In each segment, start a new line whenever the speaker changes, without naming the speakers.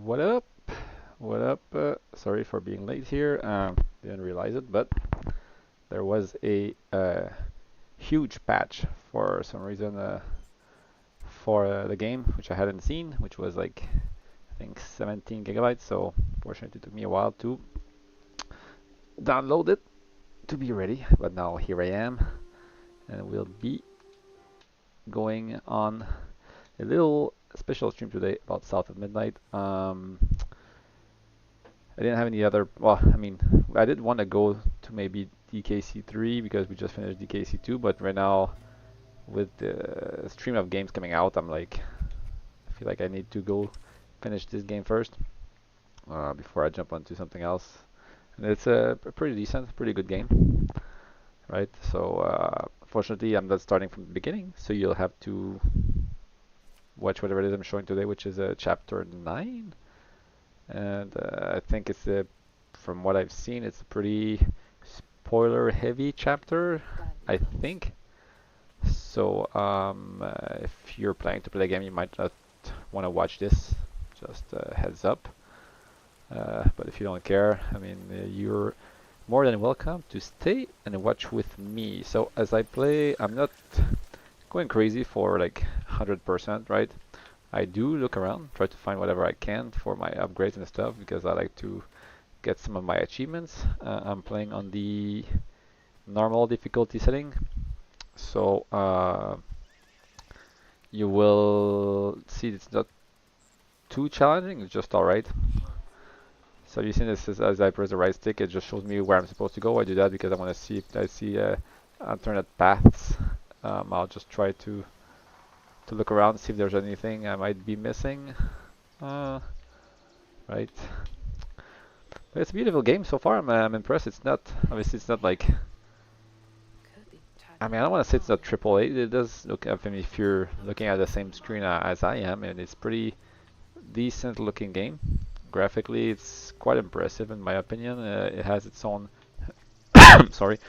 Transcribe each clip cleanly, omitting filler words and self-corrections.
What up? What up? Sorry for being late here. Didn't realize it, but there was a huge patch for some reason for the game, which I hadn't seen, which was like I think 17 gigabytes. So fortunately, it took me a while to download it to be ready. But now here I am, and we'll be going on a little special stream today about South of Midnight. I didn't have any other. Well, I mean, I did want to go to maybe DKC3 because we just finished DKC2, but right now with the stream of games coming out, I feel like I need to go finish this game first before I jump onto something else. And it's a pretty decent, pretty good game, right? So, fortunately, I'm not starting from the beginning, so you'll have to watch whatever it is I'm showing today, which is chapter 9. And I think from what I've seen, it's a pretty spoiler-heavy chapter, I think. So if you're planning to play the game, you might not want to watch this. Just heads up. But if you don't care, I mean, you're more than welcome to stay and watch with me. So as I play, I'm not going crazy for like 100%, right? I do look around, try to find whatever I can for my upgrades and stuff because I like to get some of my achievements. I'm playing on the normal difficulty setting, so you will see it's not too challenging, it's just alright. So you see this is, as I press the right stick, it just shows me where I'm supposed to go. I do that because I want to see if I see alternate paths. I'll just try to look around, see if there's anything I might be missing. Right. But it's a beautiful game so far. I'm impressed. It's not, obviously, it's not like. I mean, I don't want to say it's not triple A. It does look. I mean, if you're looking at the same screen as I am, and it's pretty decent looking game. Graphically, it's quite impressive in my opinion. It has its own, sorry,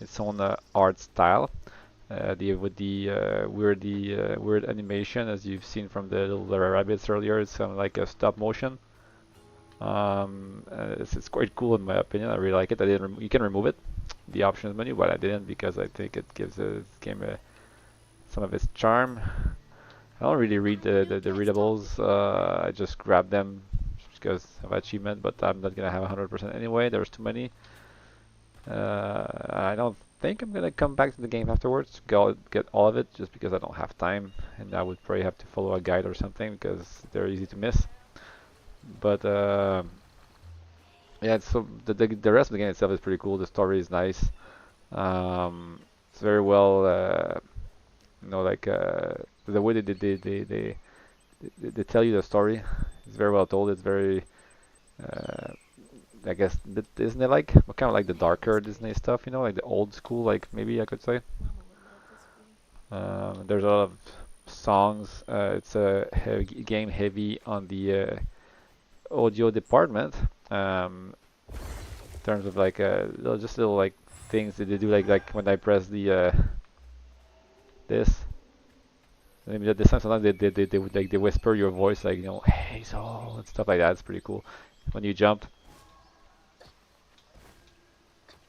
its own art style. With the weird animation, as you've seen from the little rabbits earlier, it's kind of like a stop motion. It's quite cool in my opinion. I really like it. I didn't. You can remove it, the options menu, but I didn't because I think it gives the game some of its charm. I don't really read the readables. I just grab them just because of achievement, but I'm not gonna have 100% anyway. There's too many. I don't think I'm gonna come back to the game afterwards to go get all of it just because I don't have time, and I would probably have to follow a guide or something because they're easy to miss. But yeah, so the rest of the game itself is pretty cool. The story is nice. It's very well, like the way they tell you the story is very well told. It's very I guess Disney like, but kind of like the darker Disney stuff, like the old school, like maybe I could say. There's a lot of songs. It's a game heavy on the audio department. In terms of like just little like things that they do, like when I press the this. Maybe at the same sometimes they whisper your voice like hey so and stuff like that. It's pretty cool. When you jump,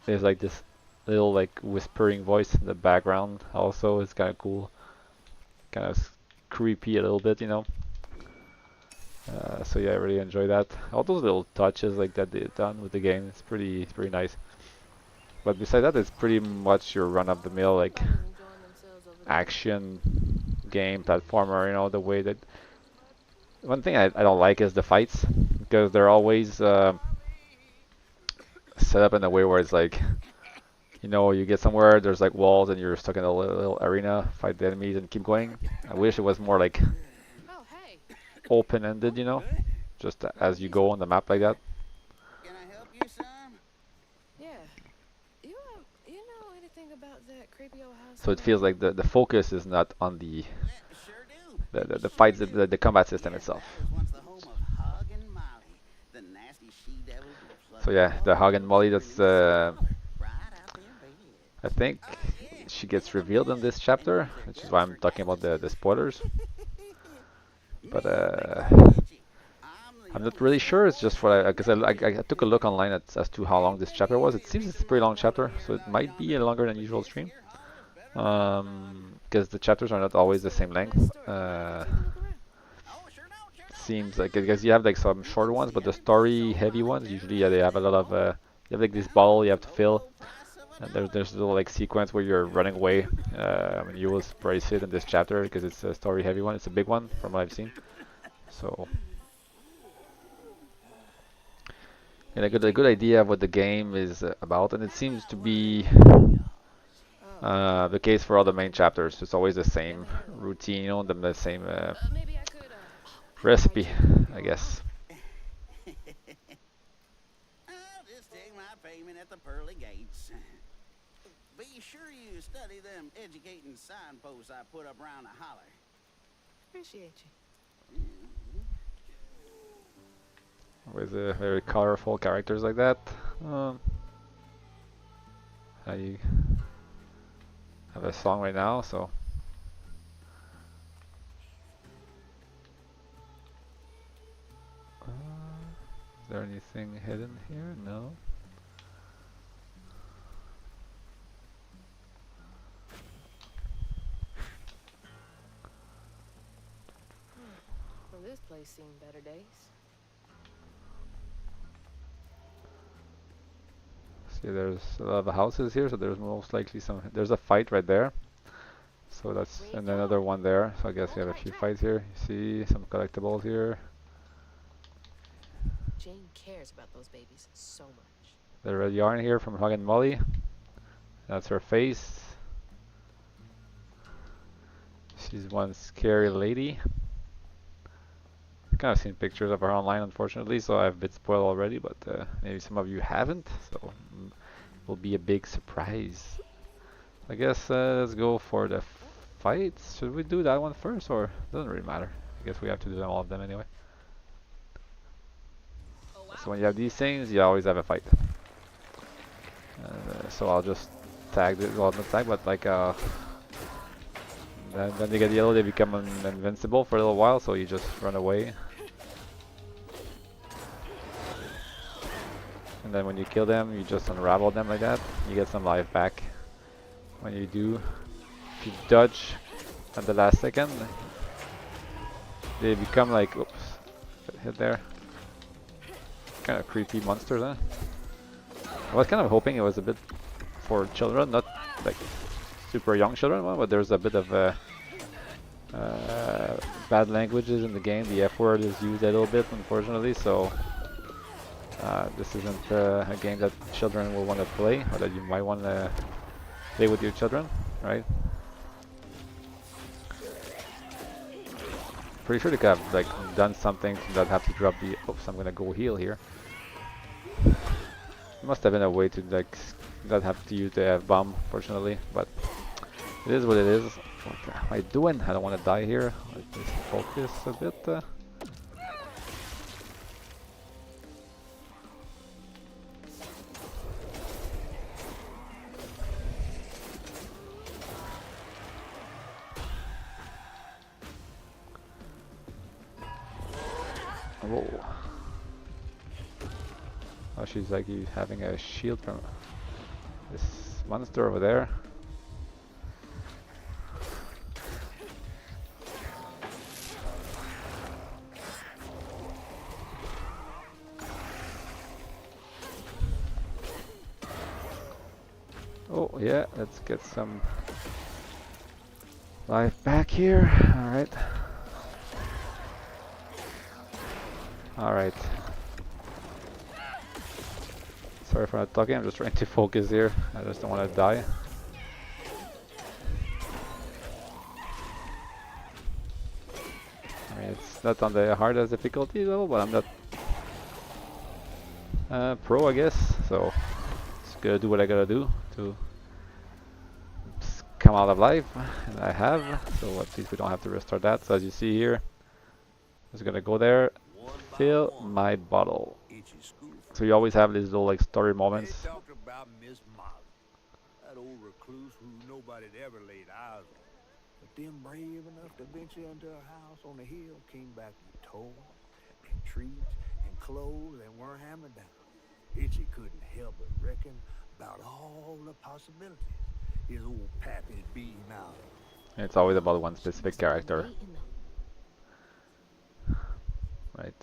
there's like this little like whispering voice in the background. Also, it's kind of cool, kind of creepy a little bit. So yeah, I really enjoy that. All those little touches like that they've done with the game. It's pretty nice. But besides that, it's pretty much your run-of-the-mill like action game platformer. The way that one thing I don't like is the fights because they're always set up in a way where it's like, you get somewhere, there's like walls and you're stuck in a little arena, fight the enemies and keep going. I wish it was more like open-ended, just as you go on the map like that.
Can I help you, son?
Yeah. You know anything about that creepy old house?
So it feels like the focus is not on the
Yeah, sure do.
the fights, the combat system
Yeah,
itself.
that was once the home of Hug and Molly, the nasty she-devil who
So
plucked
yeah, the
all
Hog and Molly, that's
right out their bed.
I think she gets revealed in this chapter, which is why I'm talking about the spoilers. But
I'm the
I'm not really sure. It's just what because I took a look online as to how long this chapter was. It seems it's a pretty long chapter, so it might be a longer than usual stream. Because the chapters are not always the same length. Seems like because you have like some shorter ones, but the story heavy ones usually they have a lot of you have like this bottle you have to fill, and there's a little like sequence where you're running away. I mean, you will probably see it in this chapter because it's a story heavy one. It's a big one from what I've seen. So, and a good idea of what the game is about, and it seems to be the case for all the main chapters. It's always the same routine, you know, the same
Maybe I could invite
recipe,
you over.
I guess.
I'll just take my payment at the pearly gates. Be sure you study them educating signposts I put up around the holler.
Appreciate you.
With very colorful characters like that. I have a song right now, so is there anything hidden here? No.
Well, this place seen better days.
See, there's a lot of houses here, so there's most likely there's a fight right there. So that's, and another one there. So I guess you have a few fights here. You see some collectibles here.
Jane cares about those babies so much.
The red yarn here from Hug and Molly. That's her face. She's one scary lady. I've kind of seen pictures of her online, unfortunately, so I've been spoiled already, but maybe some of you haven't, so it will be a big surprise. I guess let's go for the fights. Should we do that one first, or doesn't really matter? I guess we have to do them all of them anyway. So when you have these things, you always have a fight. So I'll just tag this, well not tag, but like then they get yellow, they become invincible for a little while, so you just run away. And then when you kill them, you just unravel them like that. You get some life back. When you do, if you dodge at the last second, they become like, oops, hit there. Kind of creepy monsters, huh? I was kind of hoping it was a bit for children, not like super young children, but there's a bit of bad languages in the game. The F word is used a little bit, unfortunately, so this isn't a game that children will want to play, or that you might want to play with your children, right? Pretty sure they could have like done something to not have to drop the. Oops, I'm gonna go heal here. Must have been a way to like not have to use the F-bomb, fortunately, but it is what it is. What am I doing? I don't want to die here. Let's just focus a bit. Whoa. Oh, she's like having a shield from this monster over there. Oh yeah, let's get some life back here. Alright. Alright. Sorry for not talking, I'm just trying to focus here. I just don't want to die. I mean, it's not on the hardest difficulty level, but I'm not pro, I guess. So, just gotta do what I gotta do to come out of life, and I have. So at least we don't have to restart that. So as you see here, I'm just gonna go there, fill my bottle. So you always have these little like story moments.
They talked about Miss Molly, that old recluse who nobody'd ever laid eyes on. But them brave enough to venture into her house on the hill came back with toys and treats and clothes that weren't hammered down. Itchy couldn't help but reckon about all the possibilities his old pappy'd be now.
It's always about one
She
specific
must have been
character,
dating them.
right?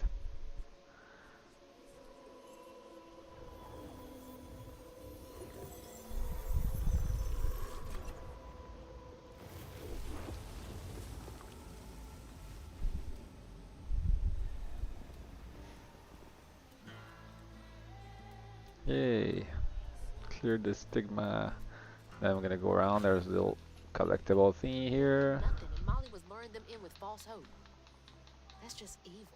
Yay! Cleared the stigma. Then we're gonna go around. There's a little collectible thingy here.
Nothing, and Molly was luring them in with false hope. That's just evil.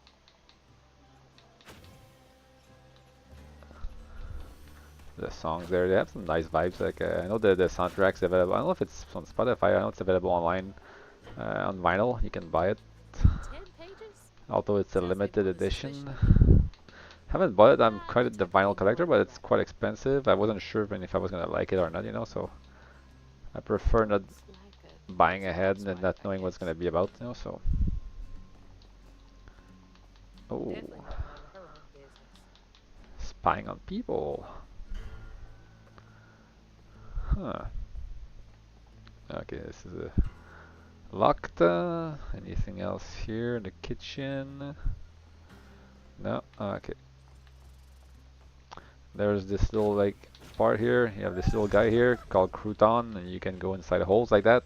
The songs there, they have some nice vibes. Like I know the soundtrack's available. I don't know if it's on Spotify. I know it's available online on vinyl. You can buy it,
10 pages?
although it's a
Sounds like
limited
one of those
edition.
official.
Haven't bought it. I'm
Ah,
quite
the
the
type of
vinyl
thing you
collector,
wanna
but
know
it's
about.
quite expensive. I wasn't sure if I was gonna like it or not, you know. So I prefer not
It's like a
buying
Desert
ahead and
Housewife,
not
I
knowing what's gonna
guess.
be about, you know. So oh,
Definitely not minding her own business.
spying on people. Huh. Okay, this is a locked. Anything else here in the kitchen? No. Okay. There's this little like part here. You have this little guy here called Crouton, and you can go inside holes like that.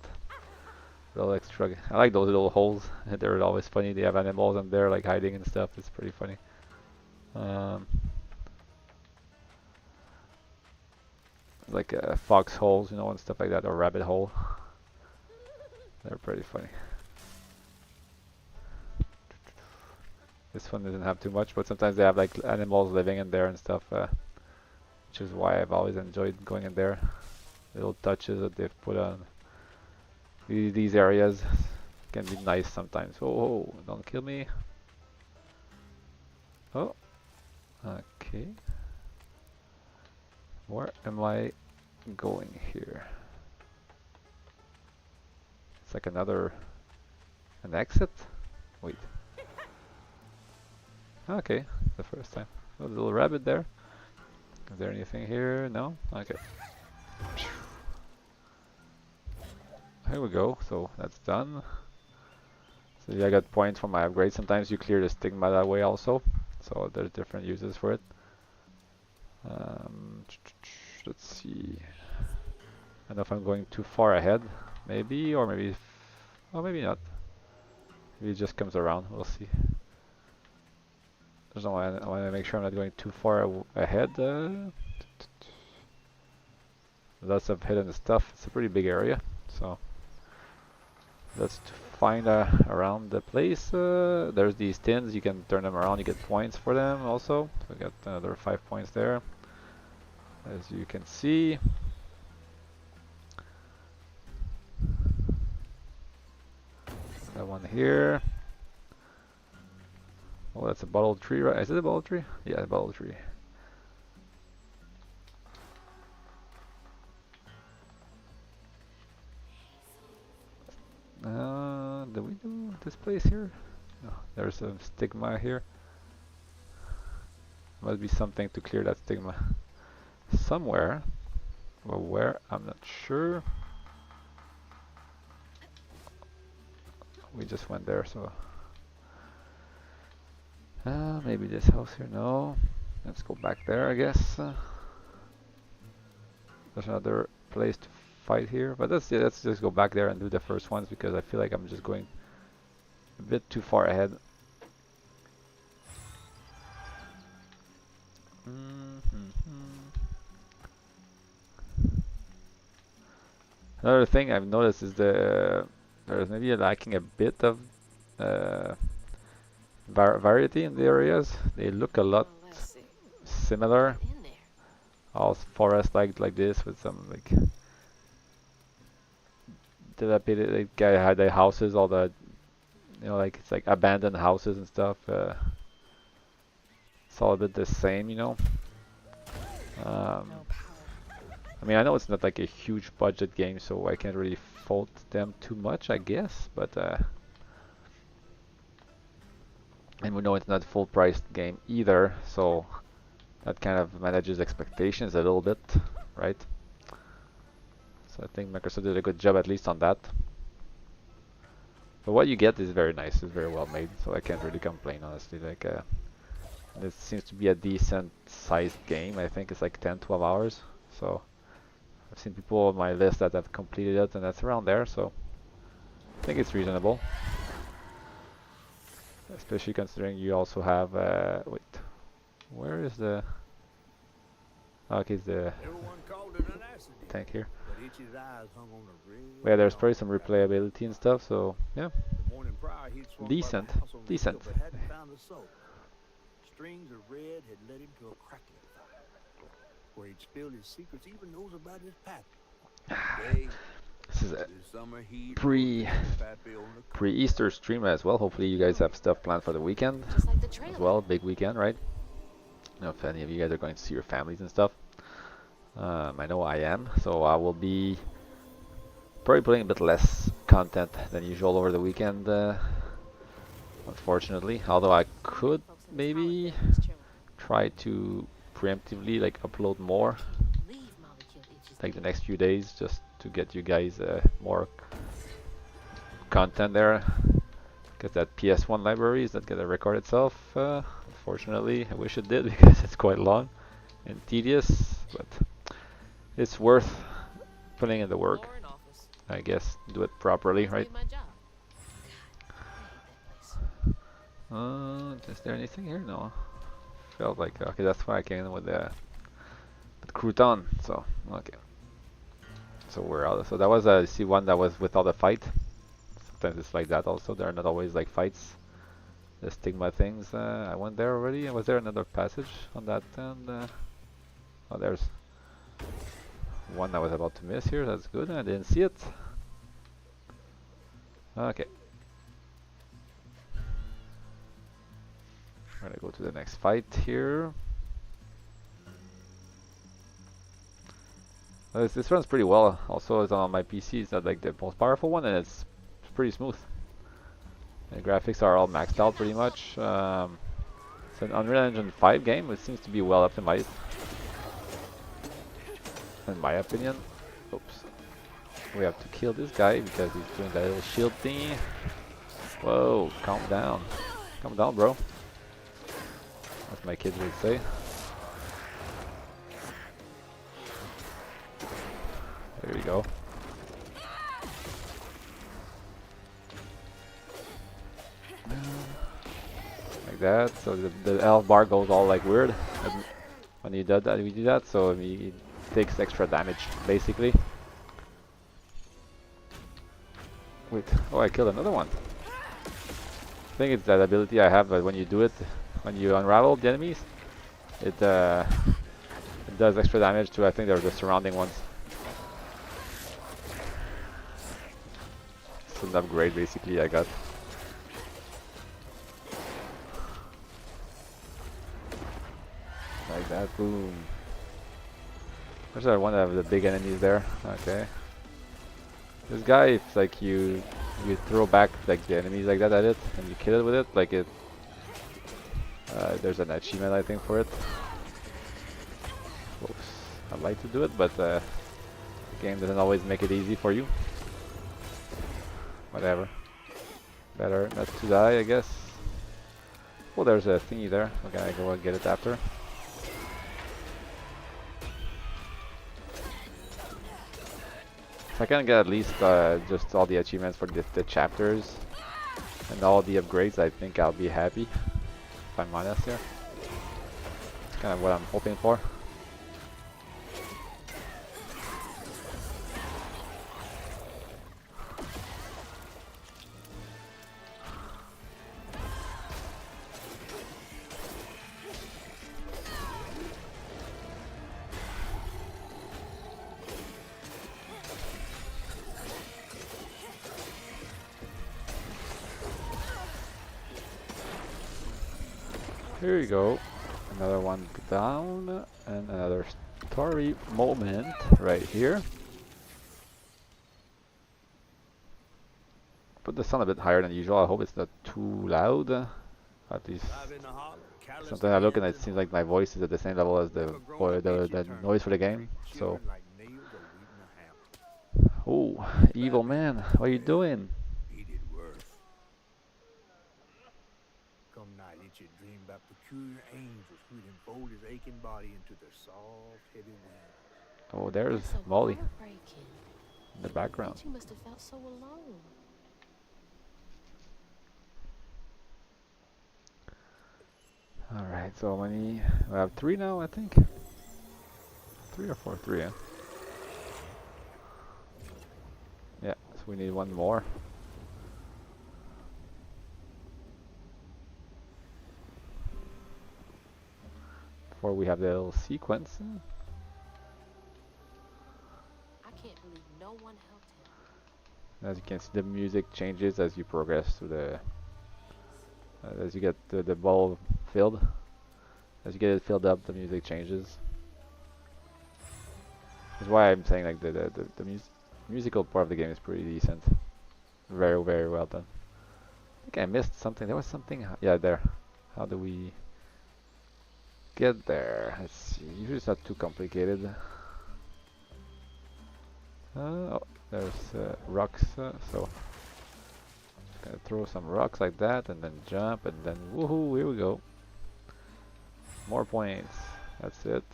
Little extra. I like those little holes. They're always funny. They have animals in there like hiding and stuff. It's pretty funny. Um, like fox holes, you know, and stuff like that, or rabbit hole. They're pretty funny. This one doesn't have too much, but sometimes they have like animals living in there and stuff, which is why I've always enjoyed going in there. Little touches that they've put on these areas can be nice sometimes. Oh, don't kill me. Oh, okay. Where am I going here? It's like an exit? Wait. Okay, the first time. Oh, a little rabbit there. Is there anything here? No? Okay. Here we go, so that's done. So yeah, I got points for my upgrade. Sometimes you clear the stigma that way also. So there's different uses for it. Let's see. I don't know if I'm going too far ahead. Maybe, or maybe, oh, maybe not. Maybe it just comes around. We'll see. I want to make sure I'm not going too far ahead. Lots of hidden stuff. It's a pretty big area, so let's find around the place. There's these tins. You can turn them around. You get points for them also. So we got another 5 points there, as you can see. That one here. Oh, that's a bottle tree, right? Is it a bottle tree? Yeah, a bottle tree. Do we do this place here? No, there's some stigma here. Must be something to clear that stigma. Somewhere. Well, where? I'm not sure. We just went there, so... maybe this house here? No. Let's go back there, I guess. There's another place to fight here. But let's just go back there and do the first ones, because I feel like I'm just going a bit too far ahead. Another thing I've noticed is there's maybe lacking a bit of variety in the areas. They look a lot
Well, let's see.
similar.
Get in there.
All forest like this with some like dilapidated, like had the houses, all the like it's like abandoned houses and stuff. It's all a bit the same, you know.
No power.
I mean, I know it's not like a huge budget game, so I can't really fault them too much, I guess. But and we know it's not full priced game either, so that kind of manages expectations a little bit, right? So I think Microsoft did a good job at least on that. But what you get is very nice, it's very well made, so I can't really complain honestly. Like this seems to be a decent sized game. I think it's like 10-12 hours. So I've seen people on my list that have completed it, and that's around there, so I think it's reasonable. Especially considering you also have wait, where is the okay, it's the
Everyone called it an accident,
tank here.
but Itchy's eyes hung on a red
But yeah, there's
dot.
probably some replayability and stuff, so yeah,
The morning prior, he'd swung by
decent,
the house on the hill,
decent.
but hadn't found the soul. Strings of red had led him to a crackling fire, where he'd spilled his secrets, even knows about his pappy. Today,
This is a
the summer heat
pre Easter stream as well. Hopefully you guys have stuff planned for the weekend
Just like the
as
trailer.
well. Big weekend, right? I don't know if any of you guys are going to see your families and stuff. I know I am, so I will be probably putting a bit less content than usual over the weekend, unfortunately. Although I could maybe try to preemptively like upload more like the next few days, just to get you guys more content there. Because that PS1 library is not gonna record itself, unfortunately. I wish it did because it's quite long and tedious, but it's worth putting in the work, I guess. Do it properly, right? Is there anything here? No. Felt like okay, that's why I came in with the crouton. So okay. So we're out. So that was a C1 that was without a fight. Sometimes it's like that also. There are not always like fights. The stigma things. I went there already. Was there another passage on that end? Oh, there's one I was about to miss here. That's good. I didn't see it. Okay. We're gonna go to the next fight here. This runs pretty well. Also, it's on my PC. It's not like the most powerful one, and it's pretty smooth. The graphics are all maxed out pretty much. It's an Unreal Engine 5 game. It seems to be well optimized, in my opinion. Oops. We have to kill this guy because he's doing that little shield thingy. Whoa, calm down. Calm down, bro. As my kids would say. There we go. Like that. So the L bar goes all like weird when you do that. We do that, so he takes extra damage basically. Wait. Oh, I killed another one. I think it's that ability I have, but when you do it, when you unravel the enemies, it does extra damage to, I think they're the surrounding ones. It's an upgrade basically I got. Like that, boom. There's one of the big enemies there. Okay. This guy, it's like you throw back like the enemies like that at it, and you kill it with it. Like it. There's an achievement I think for it. Oops. I'd like to do it, but the game doesn't always make it easy for you. Whatever. Better not to die, I guess. Oh, there's a thingy there. Okay, I go and get it after. If I can get at least just all the achievements for the chapters and all the upgrades, I think I'll be happy. If I'm honest here. It's kind of what I'm hoping for. Here you go. Another one down and another story moment right here. Put the sound a bit higher than usual. I hope it's not too loud. At least
Live in the holler, callous
sometimes I look and
hands
it
and
seems
heart.
like my voice is at the same level as the
Never grown up itchy
the
turn
noise for the
to
game.
treat
So,
children like nails or wheat in a hammer.
oh,
But
evil
Pappy,
man, what are you
well,
doing?
he did worse. Come night, Itchy dream about peculiar angels who'd enfold his aching body into their soft, heavy wings.
Oh, there's
That's so
Molly
heartbreaking.
in the background.
Bet you must have felt so alone.
Alright, so many. We have 3 now, I think. 3 or 4? 3, yeah. Yeah, so we need 1 more. Before we have the little sequence.
I can't believe no one helped him.
As you can see, the music changes as you progress through the. As you get the ball filled. As you get it filled up, the music changes. That's why I'm saying like the musical part of the game is pretty decent. Very, very well done. I think I missed something. There was something. Yeah, there. How do we get there? Let's see. Usually it's not too complicated. Oh, there's rocks. So gonna throw some rocks like that, and then jump, and then woohoo! Here we go. More points. That's it.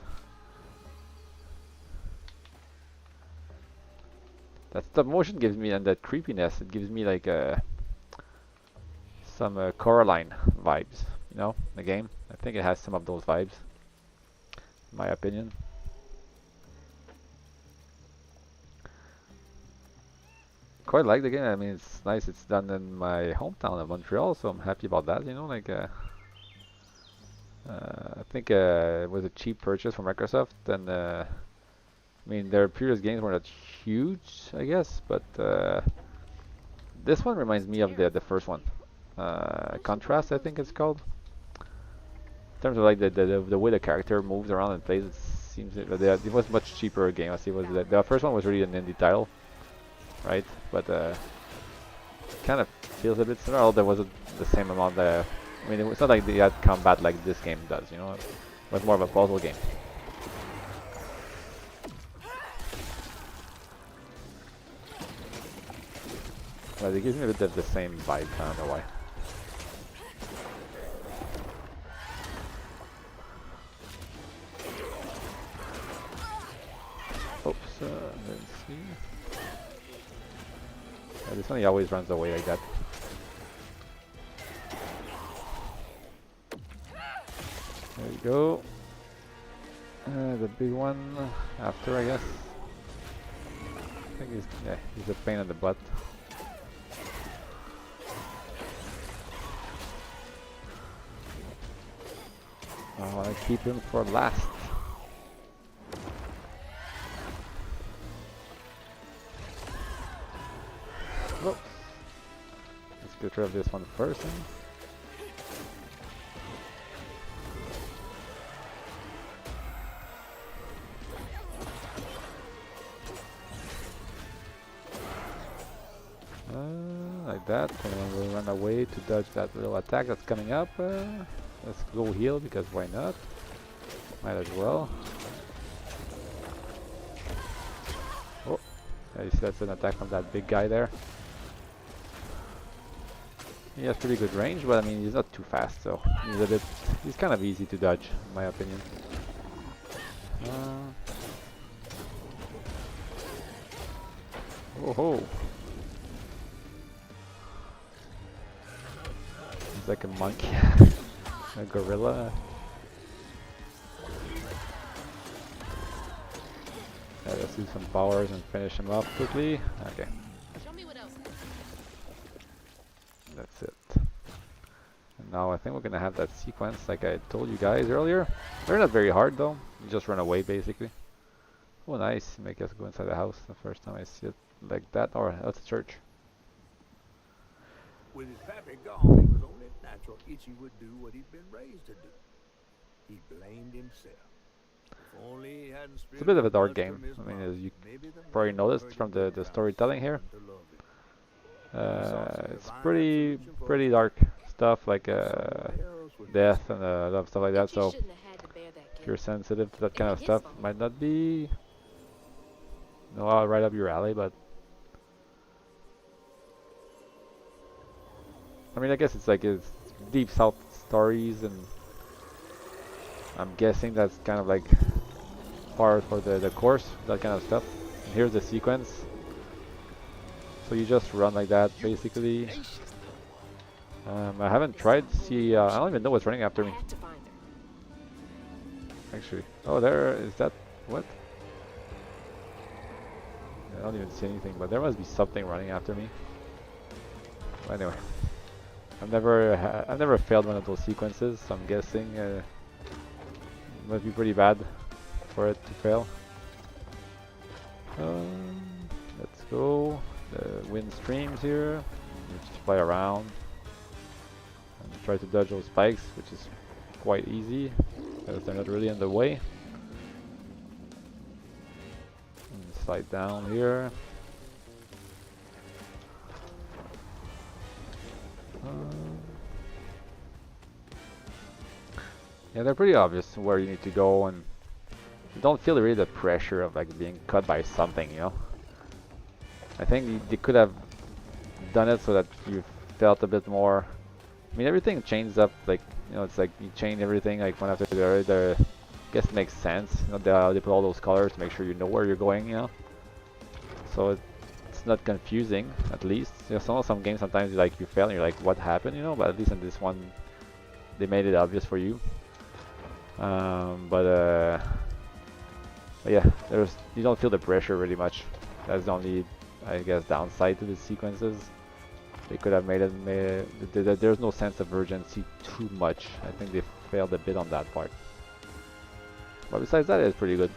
That stop motion gives me, and that creepiness, it gives me like some Coraline vibes, you know, the game. I think it has some of those vibes, in my opinion. Quite like the game. I mean, it's nice. It's done in my hometown of Montreal, so I'm happy about that. You know, like I think it was a cheap purchase from Microsoft, and I mean their previous games were not huge, I guess, but this one reminds me of the first one. Contrast, I think it's called. In terms of like the way the character moves around and plays, it seems it was much cheaper game. I see, was the first one was really an indie title, right? But kind of feels a bit similar. Although there wasn't the same amount. I mean, it's not like they had combat like this game does. You know, it was more of a puzzle game. But it gives me a bit of the same vibe. I don't know why. Oops, let's see. This one he always runs away like that. There you go. The big one after, I guess. I think he's a pain in the butt. I want to keep him for last. Whoa. Let's get rid of this one first. Like that, and then we'll run away to dodge that little attack that's coming up. Let's go heal, because why not? Might as well. Oh, yeah, you see that's an attack from that big guy there. He has pretty good range, but I mean he's not too fast, so he's kind of easy to dodge, in my opinion. Oh ho! He's like a monkey, a gorilla. Yeah, let's do some powers and finish him off quickly. Okay.
Show me what else.
That's it. And now I think we're gonna have that sequence like I told you guys earlier. They're not very hard though. You just run away basically. Oh nice, make us go inside the house the first time I see it like that. Or that's a church.
With his pappy gone, it was only natural Itchy would do what he'd been raised to do. He blamed himself. If only he hadn't
It's a bit of a dark
spilled blood
game.
from
I
his
mean, as
mom,
you
maybe the
probably
man
noticed
heard
from
him
the
cry
storytelling here.
to love him.
It's pretty dark stuff like
Someone else would be
death and a lot of stuff like that.
Itchy
So
shouldn't have had to bear that
if you're
guilt.
sensitive to that
It
kind
ain't
of
his
stuff,
fault.
might not be right up your alley. But I mean, I guess it's like it's deep south stories, and I'm guessing that's kind of like par for the course, that kind of stuff. And here's the sequence. So you just run like that, basically. I haven't tried to see. I don't even know what's running after
I
me,
have to find her.
actually. Oh, there is that. What? I don't even see anything, but there must be something running after me. Anyway, I've never failed one of those sequences, so I'm guessing it must be pretty bad for it to fail. Let's go. The wind streams here. You just fly around and try to dodge those spikes, which is quite easy because they're not really in the way. And slide down here. Yeah, they're pretty obvious where you need to go, and you don't feel really the pressure of like being cut by something, you know. I think they could have done it so that you felt a bit more. I mean, everything changes up, like, you know, it's like you change everything like one after the other. I guess it makes sense, you know, they put all those colors to make sure you know where you're going, you know. So it's not confusing, at least. You know, some games sometimes like you fail and you're like, what happened, you know, but at least in this one, they made it obvious for you. But yeah, you don't feel the pressure really much. That's the only, I guess, downside to the sequences. They could have there's no sense of urgency too much. I think they failed a bit on that part. But besides that, it's pretty good.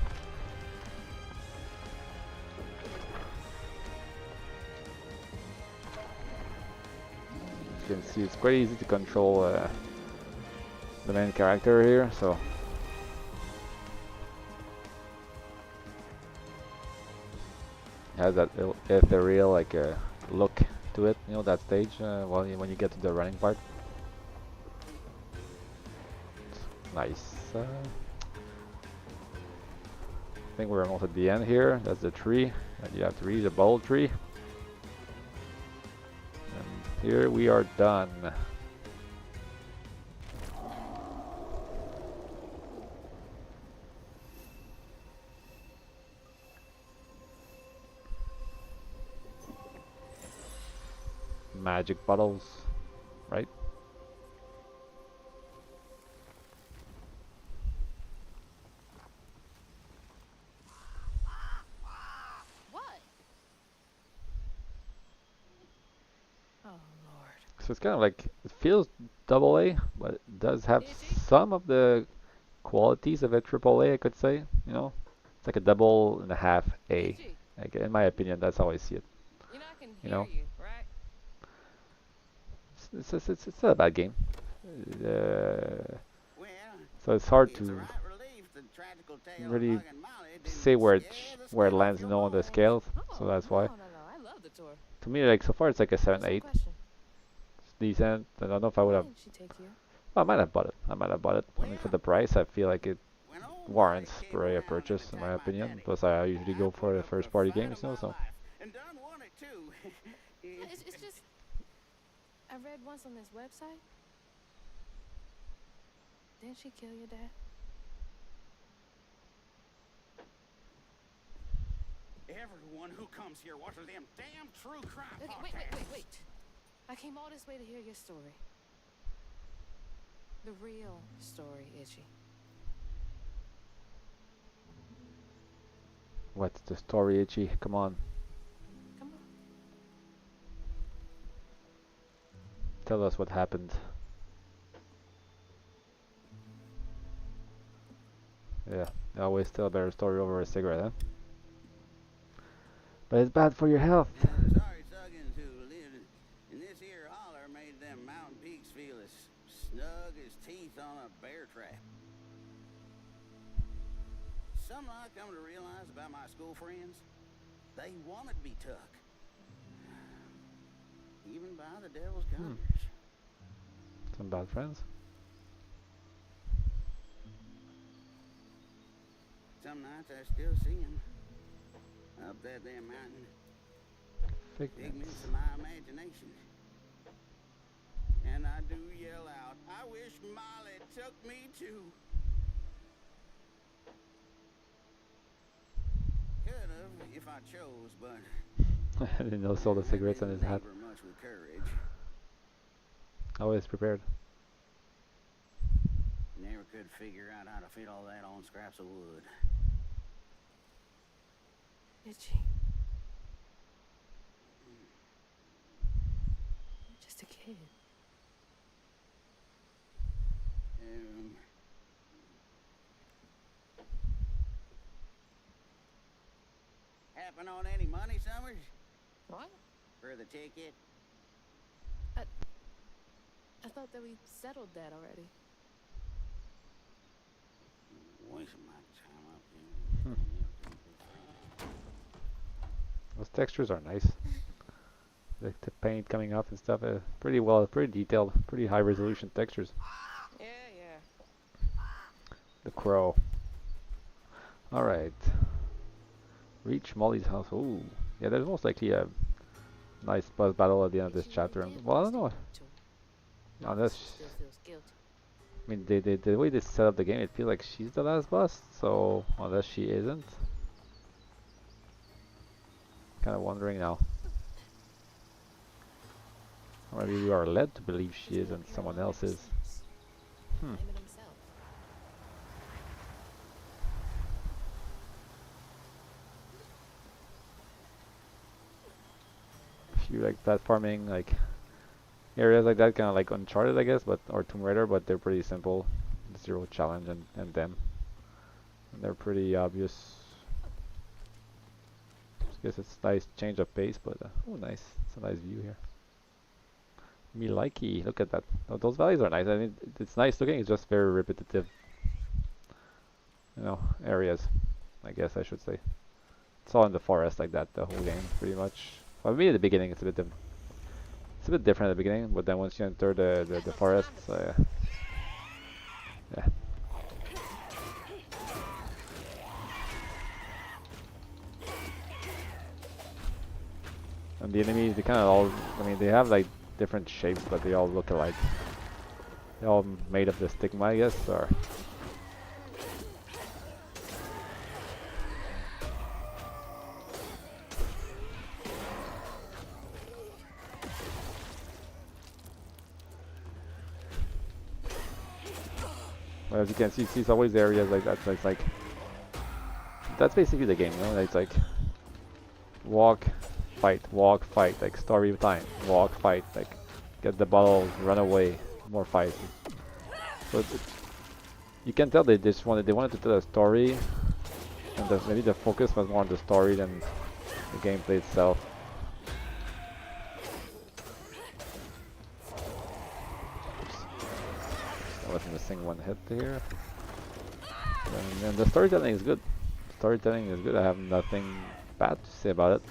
As you can see, it's quite easy to control the main character here, so it has that ethereal like look to it, you know, that stage when you get to the running part. Nice. I think we're almost at the end here. That's the tree that you have to reach, the bold tree. And here we are done. Magic bottles, right?
What? Oh, Lord.
So it's kind of like, it feels double A, but it does have some of the qualities of a triple A, I could say, you know? It's like a double and a half A.
Itchy,
Like, in my opinion, that's how I see it,
you know I can
you
hear
know?
you, right?
It's not a bad game. Uh,
Well,
so it's hard
it's a
to
right relief the tragical tale of
really
Mug and Molly didn't
say where
scare the
where it
skin off
lands, you
your
know, on the
bones.
scales.
Oh,
So that's
no,
why.
no, no. I love the tour.
To me, like, so far it's like a 7,
What's the
8.
question?
It's decent. I don't know if I would
Why
have.
didn't she take you?
Well, I might have bought it. I might have bought it. I mean, for the price, I feel like it
When old
warrants
Molly came
for a
around and
purchase, in my
attacked my
opinion.
daddy,
Plus, I usually
I
go
put
for the
up
first
the
party
fight
games,
of
you know,
my
so.
life, and done won it too.
It's just, I read once on this website. Didn't she kill your dad?
Everyone who comes here watches them damn true crime
Okay,
podcasts.
wait. I came all this way to hear your story. The real story, Itchy.
What's the story, Itchy? Come on.
Come on.
Tell us what happened. Yeah, I always tell a better story over a cigarette, huh? But it's bad for your health.
And the sorry thuggins who lived in this here holler made them mountain peaks feel as snug as teeth on a bear trap. Something I come to realize about my school friends, they wanted to be took. Even by the devil's conquerors.
Some bad friends.
Some nights I still see 'em up that there mountain.
Figments.
Figments of my imagination. And I do yell out, I wish Molly took me too. Could've if I chose, but
I didn't know all the cigarettes on his hat.
Never much with courage.
Always prepared.
Never could figure out how to fit all that on scraps of wood.
Itchy. I'm just a kid.
Happen on any money, Summers?
What?
For the ticket?
I thought that we settled that already.
Wasting my time up here.
Those textures are nice. The paint coming off and stuff. Pretty well, pretty detailed, pretty high resolution textures.
Yeah, yeah.
The crow. Alright. Reach Molly's house. Ooh. Yeah, there's most likely a nice boss battle at the end of this chapter. Well, I don't know. Unless,
Still feels guilty.
I mean, the way they set up the game, it feels like she's the last boss. So, unless she isn't. Kind of wondering now. Or maybe we are led to believe she is and someone else is.
Blame it himself.
If you like platforming, like areas like that, kind of like Uncharted, I guess, but or Tomb Raider, but they're pretty simple. Zero challenge and them. And they're pretty obvious. I guess it's nice change of pace, but oh, nice. It's a nice view here. Me likey, look at that. Oh, those valleys are nice. I mean, it's nice looking. It's just very repetitive. You know, areas. I guess I should say. It's all in the forest like that the whole game, pretty much. Well, maybe at the beginning it's a bit different at the beginning, but then once you enter the forest, yeah. And the enemies, they kind of all, I mean, they have like different shapes, but they all look alike. They're all made of the stigma, I guess, or... But as you can see, it's always areas like that, so it's like... That's basically the game, you know? It's like... Walk, fight, like story time. Walk, fight, like... Get the bottle, run away, more fight. So you can tell they wanted to tell a story, and maybe the focus was more on the story than the gameplay itself. I was missing one hit here. And the storytelling is good. Storytelling is good. I have nothing bad to say about it.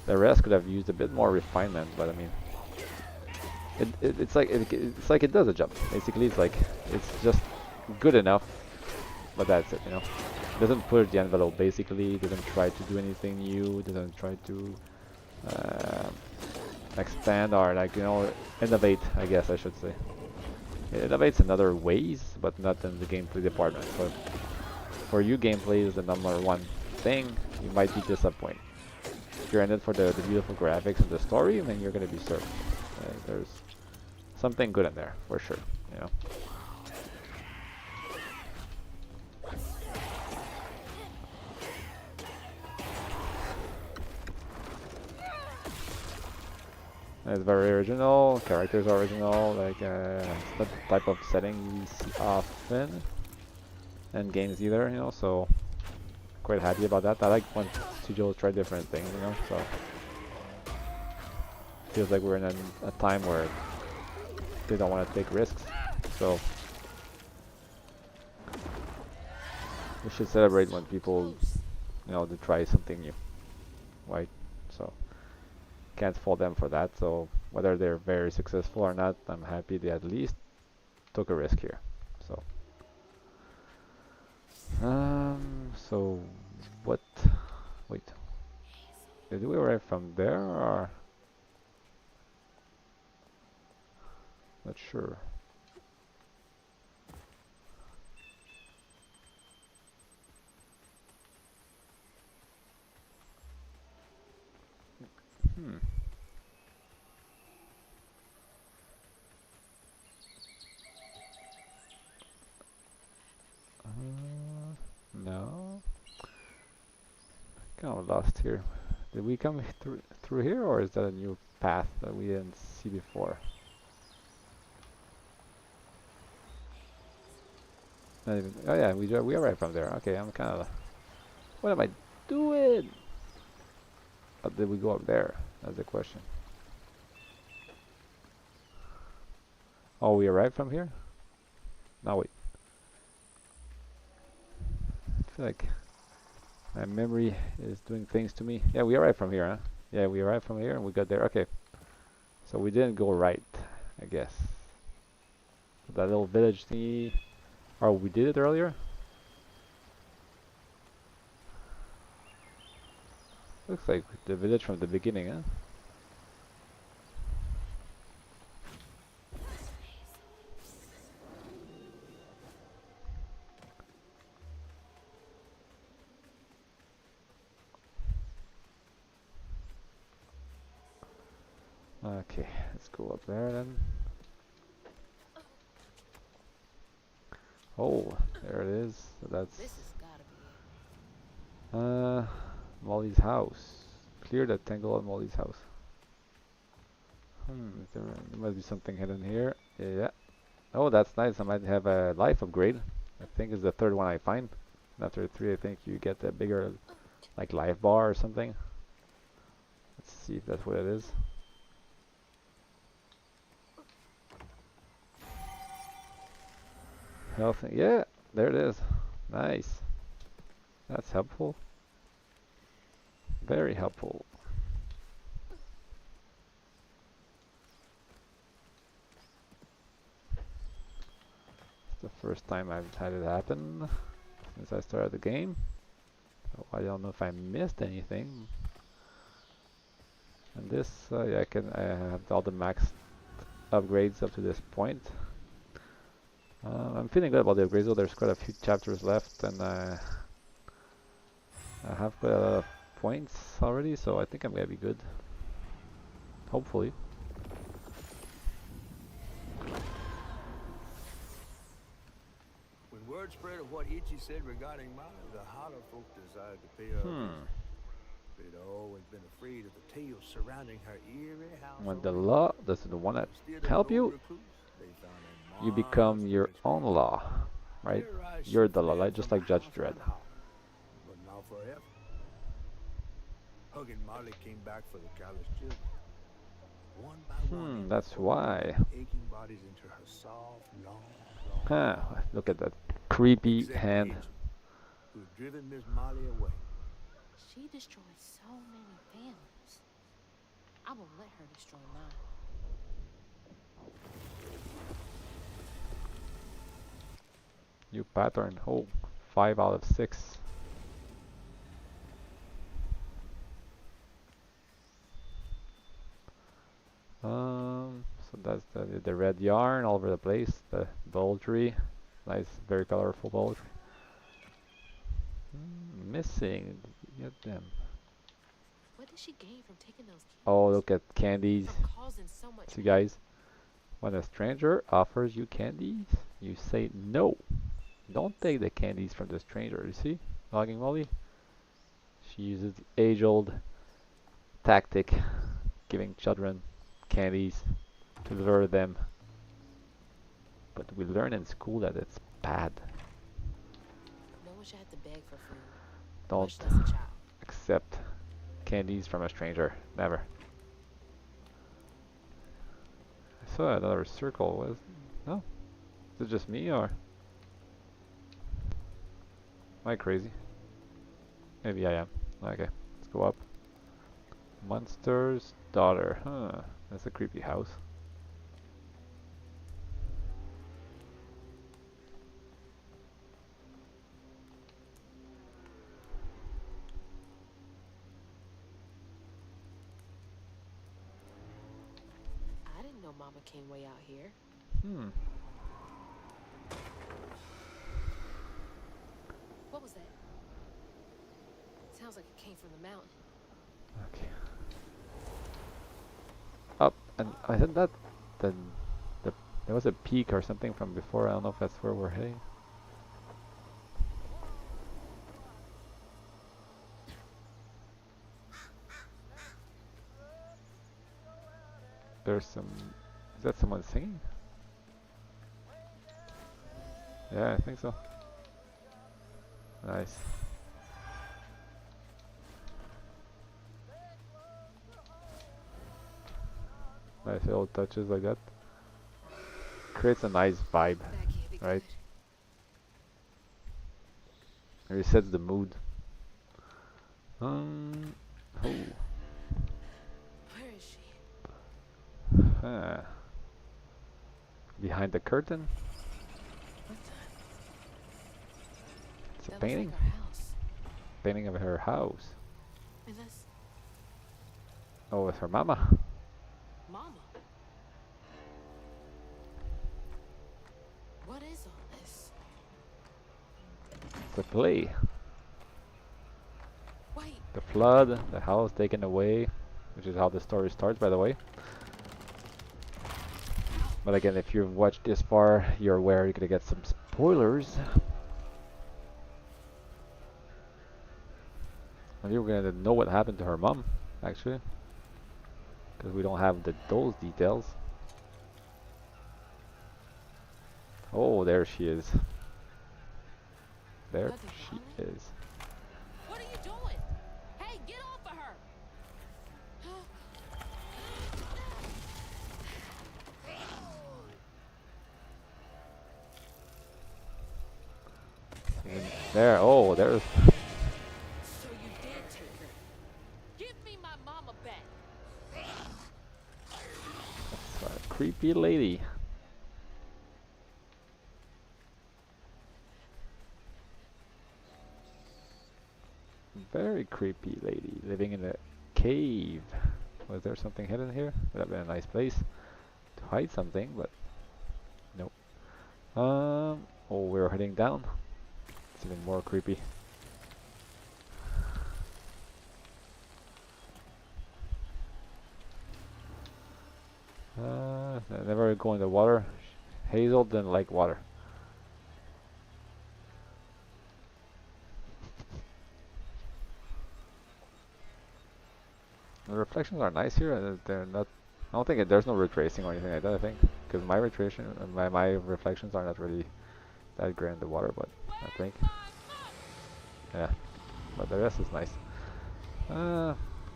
The rest could have used a bit more refinement, but I mean, it's like it does a job. Basically, it's just good enough, but that's it. You know, it doesn't push the envelope. Basically, it doesn't try to do anything new. It doesn't try to expand or innovate. I guess I should say. It innovates in other ways, but not in the gameplay department. So for you, gameplay is the number one thing. You might be disappointed. If you're in it for the beautiful graphics and the story, then you're gonna be served. There's something good in there, for sure, you know. It's very original, characters are original, like it's not the type of setting you see often in games either, you know, so quite happy about that. I like when studios try different things, you know, so feels like we're in a time where they don't want to take risks, so we should celebrate when people, you know, they try something new, right? So can't fault them for that. So whether they're very successful or not, I'm happy they at least took a risk here. So, so what? Wait, did we arrive from there or? Not sure. Hmm. No. Kind of lost here. Did we come through here, or is that a new path that we didn't see before? Not even. Oh yeah, we are right from there. Okay, I'm kind of. What am I doing? How did we go up there? That's the question. Oh, we arrived from here? No, wait. I feel like my memory is doing things to me. Yeah, we arrived from here, huh? Yeah, we arrived from here and we got there. Okay. So we didn't go right, I guess. That little village thingy. Oh, we did it earlier? Looks like the village from the beginning, huh? Okay, let's go up there then. Oh, there it is. So that's
This has gotta be it.
Molly's house. Clear the tangle at Molly's house. There must be something hidden here. Yeah, yeah. Oh, that's nice. I might have a life upgrade. I think it's the third one I find. After three, I think you get a bigger, like, life bar or something. Let's see if that's what it is. Health. Yeah, there it is. Nice. That's helpful. Very helpful. It's the first time I've had it happen since I started the game. So I don't know if I missed anything. And this, yeah, I have all the max upgrades up to this point. I'm feeling good about the upgrades though. There's quite a few chapters left, and I have quite a lot of points already, so I think I'm gonna be good. Hopefully.
When word spread of what Itchy said regarding Molly, the Holler folk decided to pay her a visit. They'd always been afraid of the tales surrounding her eerie house.
When the law doesn't want to help you, you become your own law, right? You're the law, like, just like Judge Dredd.
But not forever. Hug and Molly came back for the callous children. One by one,
That's why.
aching bodies into her soft, long,
Huh, look at that creepy hand.
who'd driven Miss Molly away.
She destroyed so many families. I won't let her destroy mine.
New pattern. Oh, 5 out of 6. So that's the red yarn all over the place. The poultry, nice, very colorful poultry. Missing. Get them.
What did she gain from taking those kids?
Oh, look at candies.
From causing so much
See, guys, when a stranger offers you candies, you say no. Don't take the candies from the stranger. You see, Logging Molly. She uses the age-old tactic, giving children candies to lure them. But we learn in school that it's bad.
No one should have to beg for food.
Don't
Much less a child.
accept candies from a stranger. Never. I saw another circle. Was no? Is it just me or am I crazy? Maybe I am. Okay, let's go up. Monster's daughter. Huh. That's a creepy house.
I didn't know Mama came way out here.
Hmm.
What was that? Sounds like it came from the mountain.
Okay. Up and I said that the the there was a peak or something from before. I don't know if that's where we're heading. There's some. Is that someone singing? Yeah, I think so. Nice. Nice little touches like that. Creates a nice vibe,
That can't be
right?
good.
It sets the mood. Oh.
Where is she?
Huh. Behind the curtain?
What the?
It's a
That
painting.
looks like our house.
Painting of her house.
And that's
Oh, it's her mama.
Mama. What is all this?
It's a play.
Wait,
The flood, the house taken away, which is how the story starts, by the way. But again, if you've watched this far, you're aware you're gonna get some spoilers. And you're gonna know what happened to her mom, actually, because we don't have those details. Oh, there she is. There
Mother
she
Molly?
is.
What are you doing? Hey, get off of her!
And there, oh, there's
So you did take her. Give me my mama back.
a creepy lady. Very creepy lady living in a cave. Was there something hidden here? Would have been a nice place to hide something, but nope. Oh, we're heading down. It's even more creepy. Never go in the water. Hazel didn't like water. The reflections are nice here. They're not. I don't think there's no retracing or anything like that. I think because my retracing, my reflections are not really that great in the water, but I think yeah. But the rest is nice.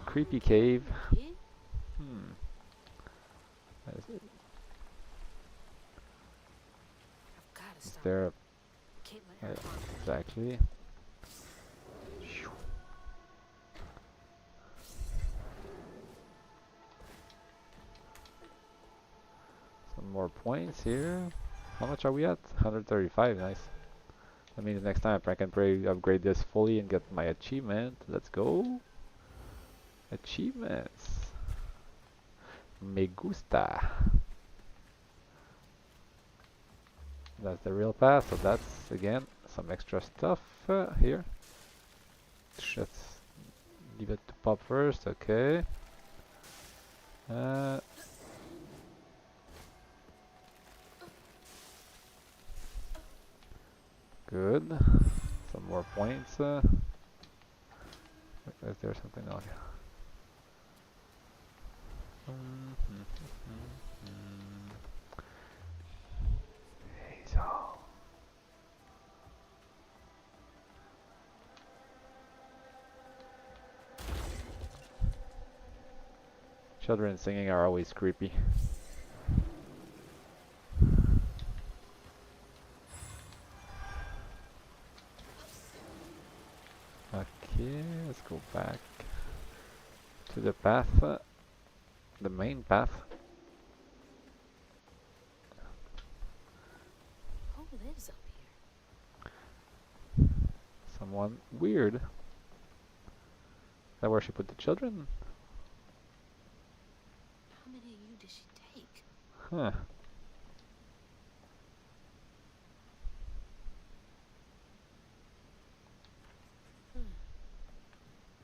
Creepy cave.
Kid?
Hmm. Is
I've gotta stop.
there a,
Can't let her harm me.
exactly? Some more points here. How much are we at? 135. Nice. That means next time I can probably upgrade this fully and get my achievement. Let's go. Achievements. Me gusta. That's the real path, so that's again some extra stuff here. Let's leave it to pop first, okay. Uh, good. Some more points. Is there something else? Hazel. Children singing are always creepy. Okay, let's go back to the path. The main path.
Who lives up here?
Someone weird. Is that where she put the children?
How many of you did she take?
Huh.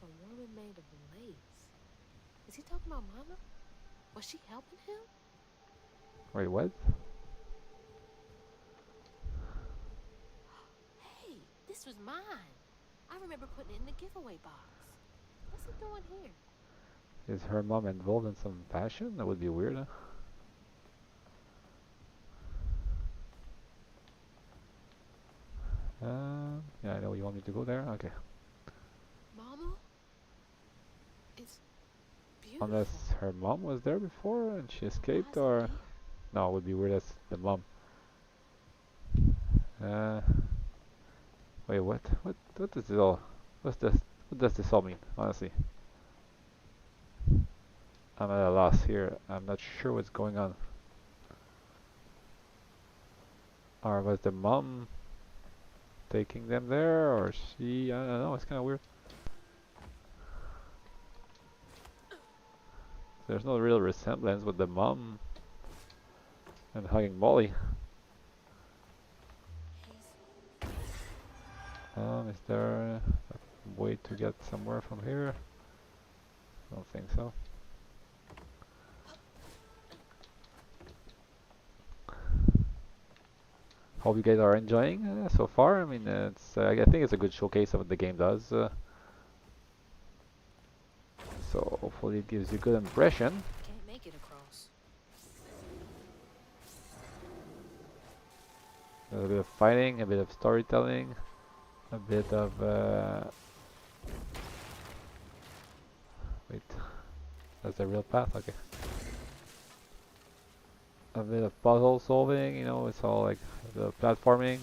A woman made of lace. Is he talking about Mama? Was she helping him?
Wait, what?
Hey, this was mine. I remember putting it in the giveaway box. What's he doing here?
Is her mom involved in some fashion? That would be weird, huh? Yeah, I know you want me to go there. Okay.
Mama? It's beautiful.
Unless her mom was there before and she escaped,
Why is
or
it here?
no, it would be weird as the mom. Uh, wait, what? What does this all? What's this? What does this all mean? Honestly, I'm at a loss here. I'm not sure what's going on. Or was the mom taking them there, or she? I don't know. It's kind of weird. There's no real resemblance with the mom and hugging Molly. Is there a way to get somewhere from here? I don't think so. Hope you guys are enjoying so far. I mean, it's I think it's a good showcase of what the game does. So hopefully it gives you a good impression.
Can't make it across.
There's a bit of fighting, a bit of storytelling, a bit of wait, that's the real path. Okay. A bit of puzzle solving. You know, it's all like the platforming.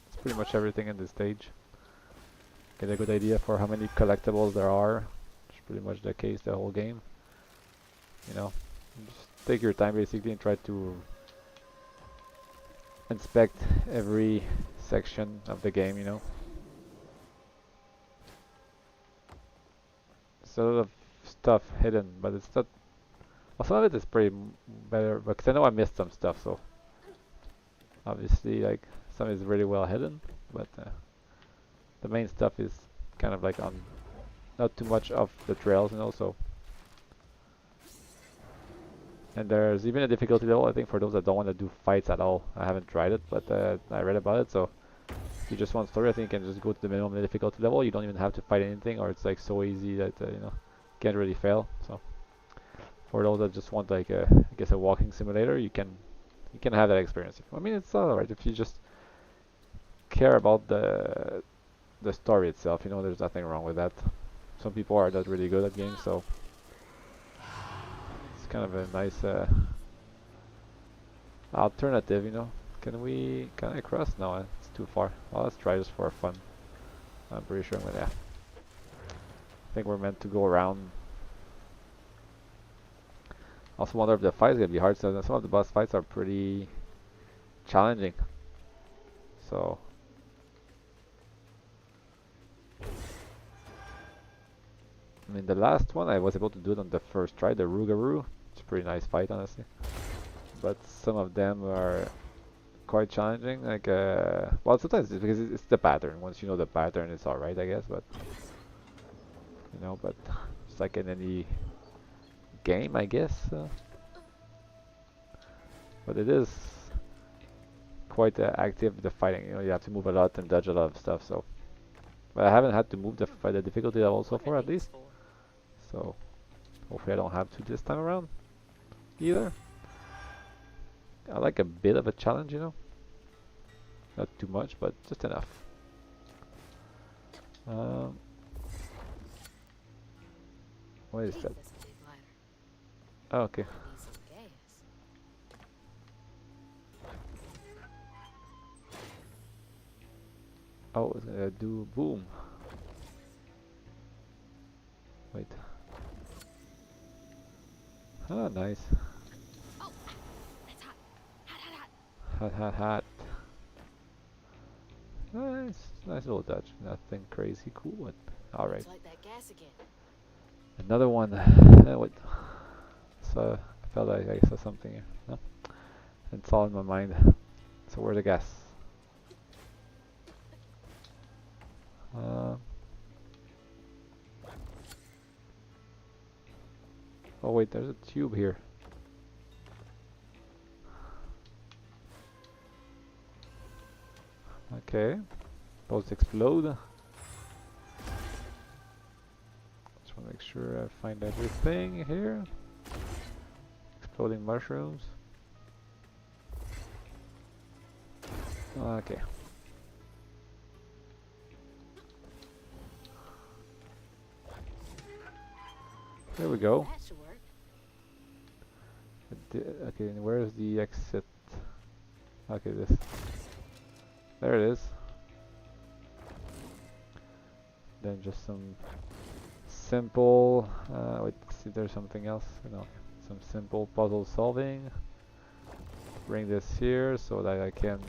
It's pretty much everything in this stage. Get a good idea for how many collectibles there are. It's pretty much the case the whole game. You know, just take your time basically and try to inspect every section of the game, you know. There's a lot of stuff hidden, but it's not. Well, some of it is pretty better, because I know I missed some stuff, so obviously, like, some is really well hidden, but the main stuff is kind of like on not too much of the trails, you know, so. And there's even a difficulty level, I think, for those that don't want to do fights at all. I haven't tried it, but I read about it, so if you just want story, I think you can just go to the minimum difficulty level. You don't even have to fight anything, or it's like so easy that, you know, you can't really fail, so. For those that just want like I guess a walking simulator, you can have that experience. I mean, it's alright if you just care about the story itself. You know, there's nothing wrong with that. Some people are not really good at games, so it's kind of a nice alternative. You know, can I cross? No, it's too far. Well, let's try just for fun. I'm pretty sure I'm gonna. Yeah. I think we're meant to go around. Also wonder if the fight is gonna be hard. So some of the boss fights are pretty challenging. So I mean, the last one I was able to do it on the first try, the Rougarou. It's a pretty nice fight, honestly. But some of them are quite challenging. Like, well, sometimes it's because it's the pattern. Once you know the pattern, it's alright, I guess. But you know, but it's like in any game, I guess. But it is quite active, the fighting. You know, you have to move a lot and dodge a lot of stuff. So, but I haven't had to move the difficulty level so
What are
far, at
these
least.
for?
So, hopefully I don't have to this time around either. I like a bit of a challenge, you know. Not too much, but just enough. What is
Hey,
that?
that's a big lighter.
Oh, okay.
I need some gas.
Oh, it's gonna do boom. Wait. Oh, nice.
Oh, that's hot. Hot, hot, hot.
Hot, hot, hot. Nice, nice little dodge. Nothing crazy cool, but all right.
Looks like that gas again.
Another one. What? So I felt like I saw something here. No, it's all in my mind. So where's the gas? Uh, oh wait, there's a tube here. Okay, supposed to explode. Just want to make sure I find everything here. Exploding mushrooms. Okay. There we go.
That should work.
Okay, and where's the exit? Okay, this. There it is. Then just some simple. Wait, see, there's something else. No, some simple puzzle solving. Bring this here so that I can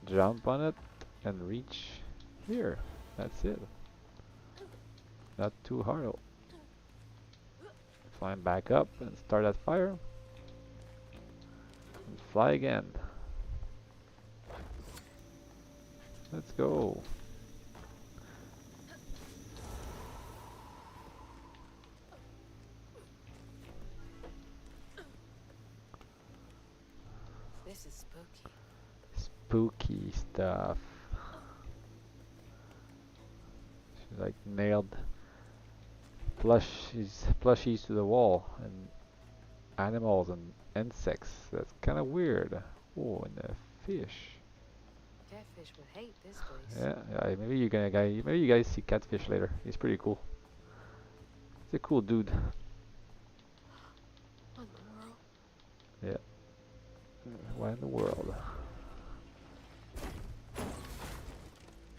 jump on it and reach here. That's it. Not too hard. Climb back up and start that fire. And fly again. Let's go.
This is spooky.
Spooky stuff. She like nailed plushies to the wall and animals and insects. That's kind of weird. Oh, and a fish.
Catfish would hate this place.
Yeah, maybe you guys see Catfish later. He's pretty cool. He's a cool dude.
What in the world?
Yeah. What in the world?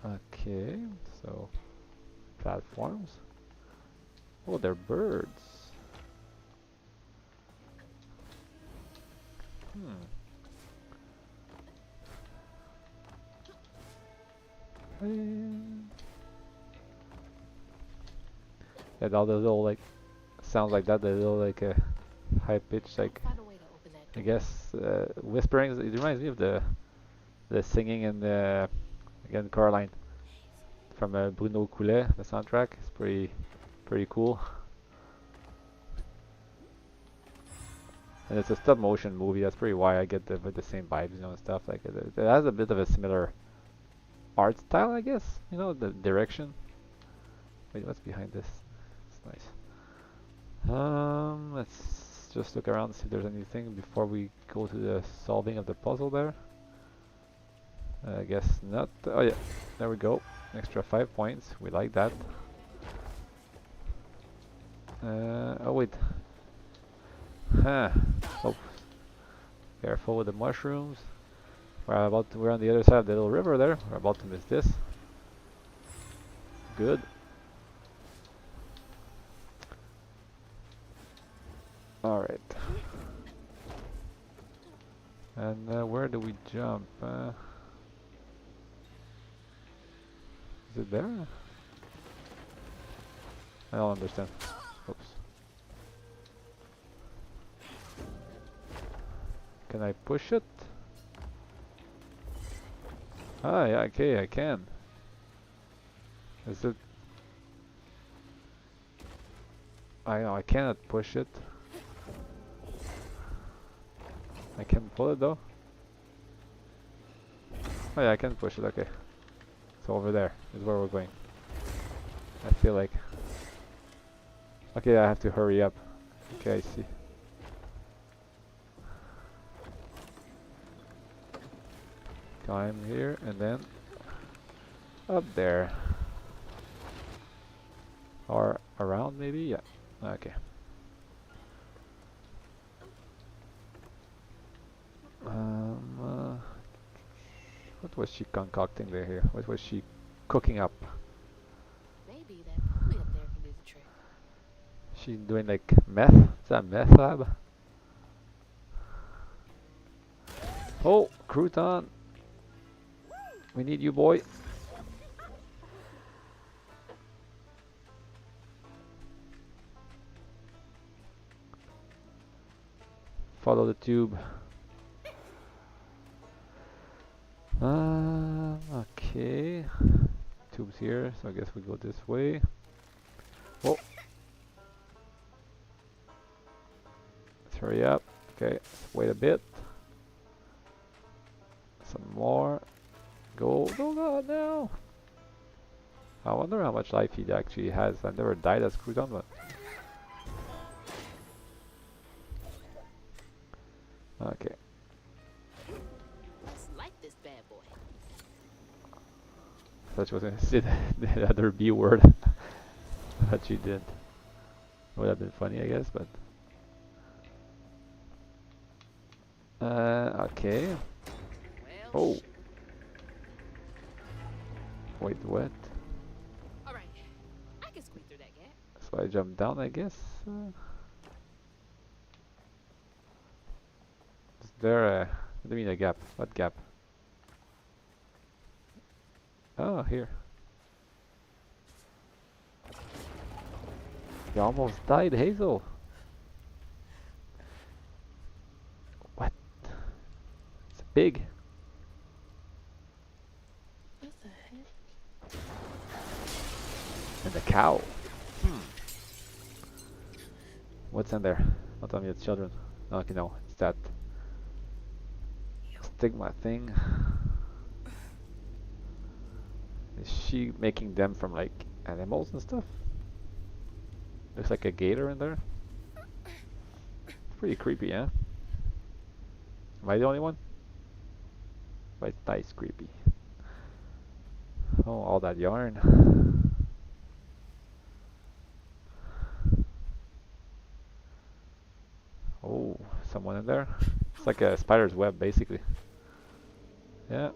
Okay, so platforms. Oh, they're birds. Yeah, all the little like sounds like that. The little like high pitch like
Find a way to open that
I
door.
guess whispering. It reminds me of the singing in the again Coraline from Bruno Coulet. The soundtrack is pretty cool. And it's a stop motion movie. That's pretty why I get the same vibes, you know, and stuff like it. It has a bit of a similar art style, I guess. You know, the direction. Wait, what's behind this? It's nice. Let's just look around and see if there's anything before we go to the solving of the puzzle there. I guess not. Oh yeah, there we go. Extra 5 points. We like that. Oh wait. Huh. Oh, careful with the mushrooms. We're on the other side of the little river there. We're about to miss this. Good. Alright. And where do we jump? Is it there? I don't understand. Oops. Can I push it? Ah, yeah, okay, I can. Is it? I know, I cannot push it. I can pull it though. Oh yeah, I can push it, okay. So over there is where we're going. I feel like. Okay, I have to hurry up. Okay, I see. Climb here and then up there. Or around maybe? Yeah. Okay. What was she concocting there here? What was she cooking up?
Maybe that pulley up there can do the trick.
She's doing like meth. Is that meth lab? Oh, Crouton. We need you, boy. Follow the tube. Okay. Tube's here, so I guess we go this way. Oh. Let's hurry up. Okay, let's wait a bit. Some more. Go, go, God, now! I wonder how much life he actually has. I've never died as Crouton, but... Okay.
Let's light this bad boy.
I thought she was gonna say the other B word. But she didn't. Would have been funny, I guess, but... Okay.
Well,
Oh! Wait, what?
all right. I can squeak through that gap.
So I jump down, I guess? Is there a... What do you mean a gap? What gap? Oh, here. You almost died, Hazel! What? It's big!
What the heck?
And the cow! What's in there? Don't tell me it's children. No, okay, no. It's that stigma thing. Is she making them from like animals and stuff? Looks like a gator in there. Pretty creepy, yeah? Am I the only one? But it's nice creepy. Oh, all that yarn. Oh, someone in there? It's like a spider's web, basically. Yeah.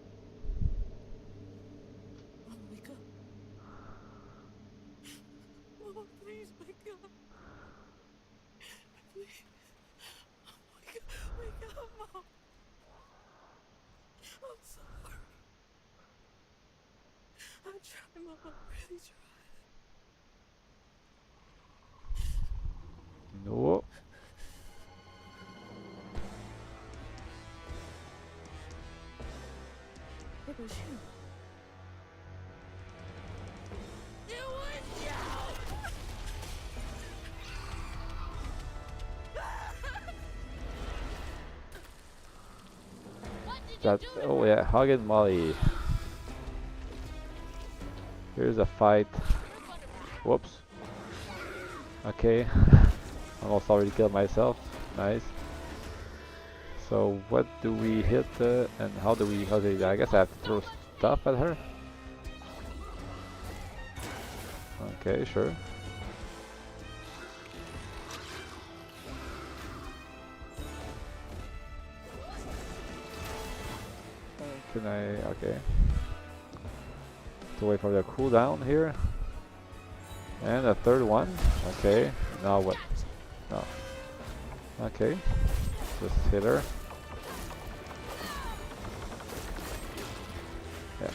Mama, wake up. Mama, please wake up. Please. Wake up, Mom. I'm sorry. I tried, Mom. I really tried.
No.
It was you.
That. Oh yeah, Hug Molly. Here's a fight. Whoops. Okay. Almost already killed myself. Nice. So what do we hit and how do we... I guess I have to throw stuff at her? Okay, sure. Can I... okay. To wait for the cooldown here. And a third one. Okay. Now what? No. Okay. Just hit her. Yeah.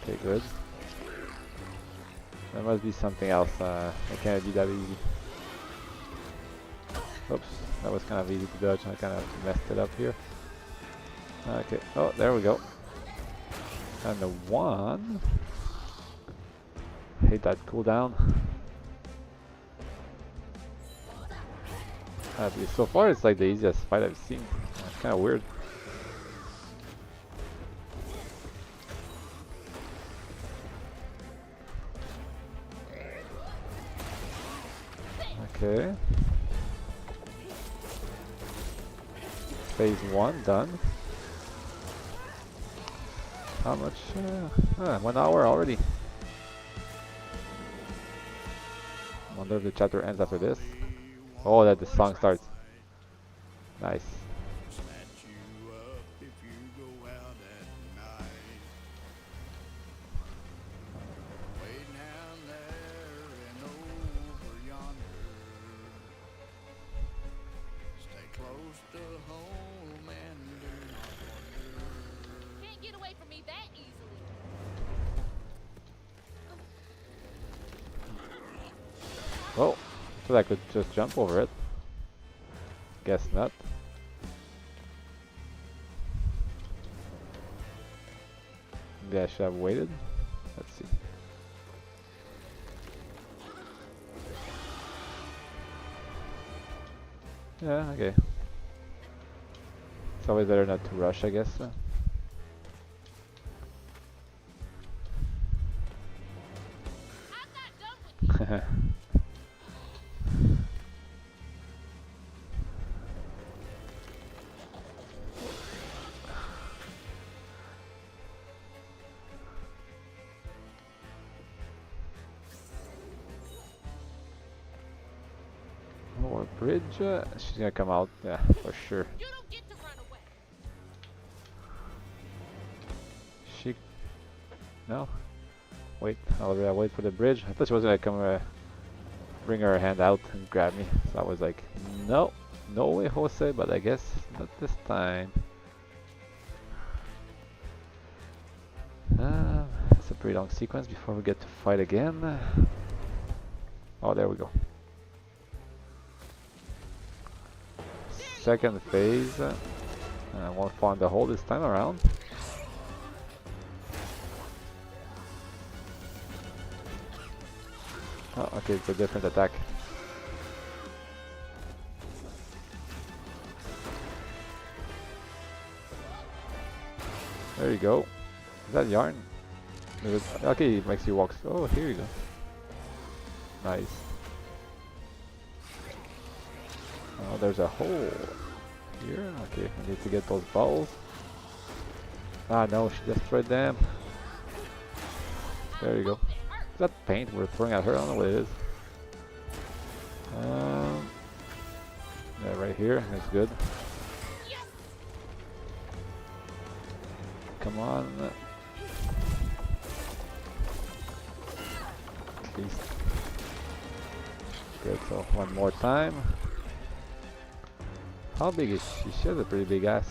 Okay, good. There must be something else. It can't be that easy. Oops. That was kind of easy to dodge. I kind of messed it up here. Okay. Oh, there we go. And the one. Hate that cooldown. So far, it's like the easiest fight I've seen. It's kind of weird. Okay. Phase 1 done. How much? 1 hour already. Wonder if the chapter ends after this. Oh, that the song starts. Nice.
Snatch you up if you go out at night. Way down there and over yonder.
Oh, thought I could just jump over it. Guess not. Maybe I should have waited. Let's see. Yeah, okay. It's always better not to rush, I guess. Or bridge. She's gonna come out. Yeah, for sure.
You don't get to run away.
She. No. Wait. I'll wait for the bridge. I thought she was gonna come. Bring her hand out and grab me. So I was like, no, no way, Jose. But I guess not this time. It's a pretty long sequence before we get to fight again. Oh, there we go. Second phase. I won't find the hole this time around. Oh, okay, it's a different attack. There you go. Is that yarn? Is it, okay, it makes you walk. Oh, here you go. Nice. Oh, there's a hole here. Okay, I need to get those balls. Ah, no, she destroyed them. There you go. Is that paint we're throwing at her? I don't know what it is. Yeah, right here. That's good. Come on. At least. Good, so one more time. How big is she? She has a pretty big ass.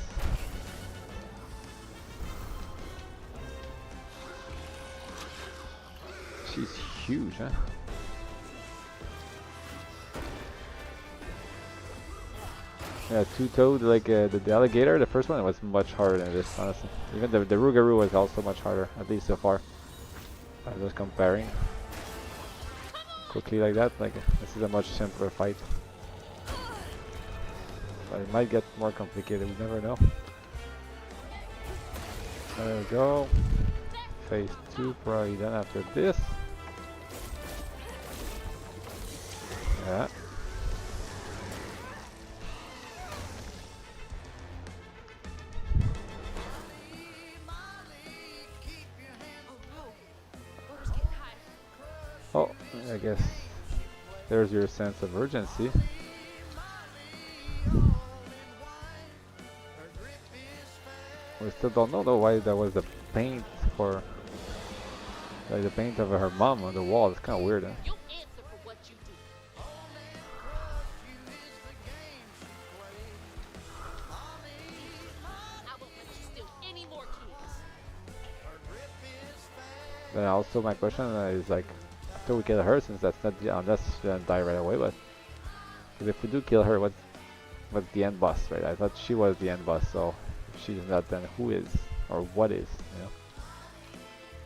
She's huge, huh? Yeah, two-toed like the alligator. The first one was much harder than this, honestly. Even the Rougarou was also much harder, at least so far. I'm just comparing quickly like that. Like this is a much simpler fight, but it might get more complicated. We never know. There we go. Phase 2 probably done after this. Yeah. Oh, I guess there's your sense of urgency. We still don't know though why that was the paint for, like the paint of her mom on the wall. It's kind of weird, huh?
You answer for what you do. I won't let you steal any more kids.
Then also my question is like, after we kill her, since that's not the, unless she doesn't die right away, but if we do kill her, what's the end boss, right? I thought she was the end boss, so if she's not, then who is or what is? You know,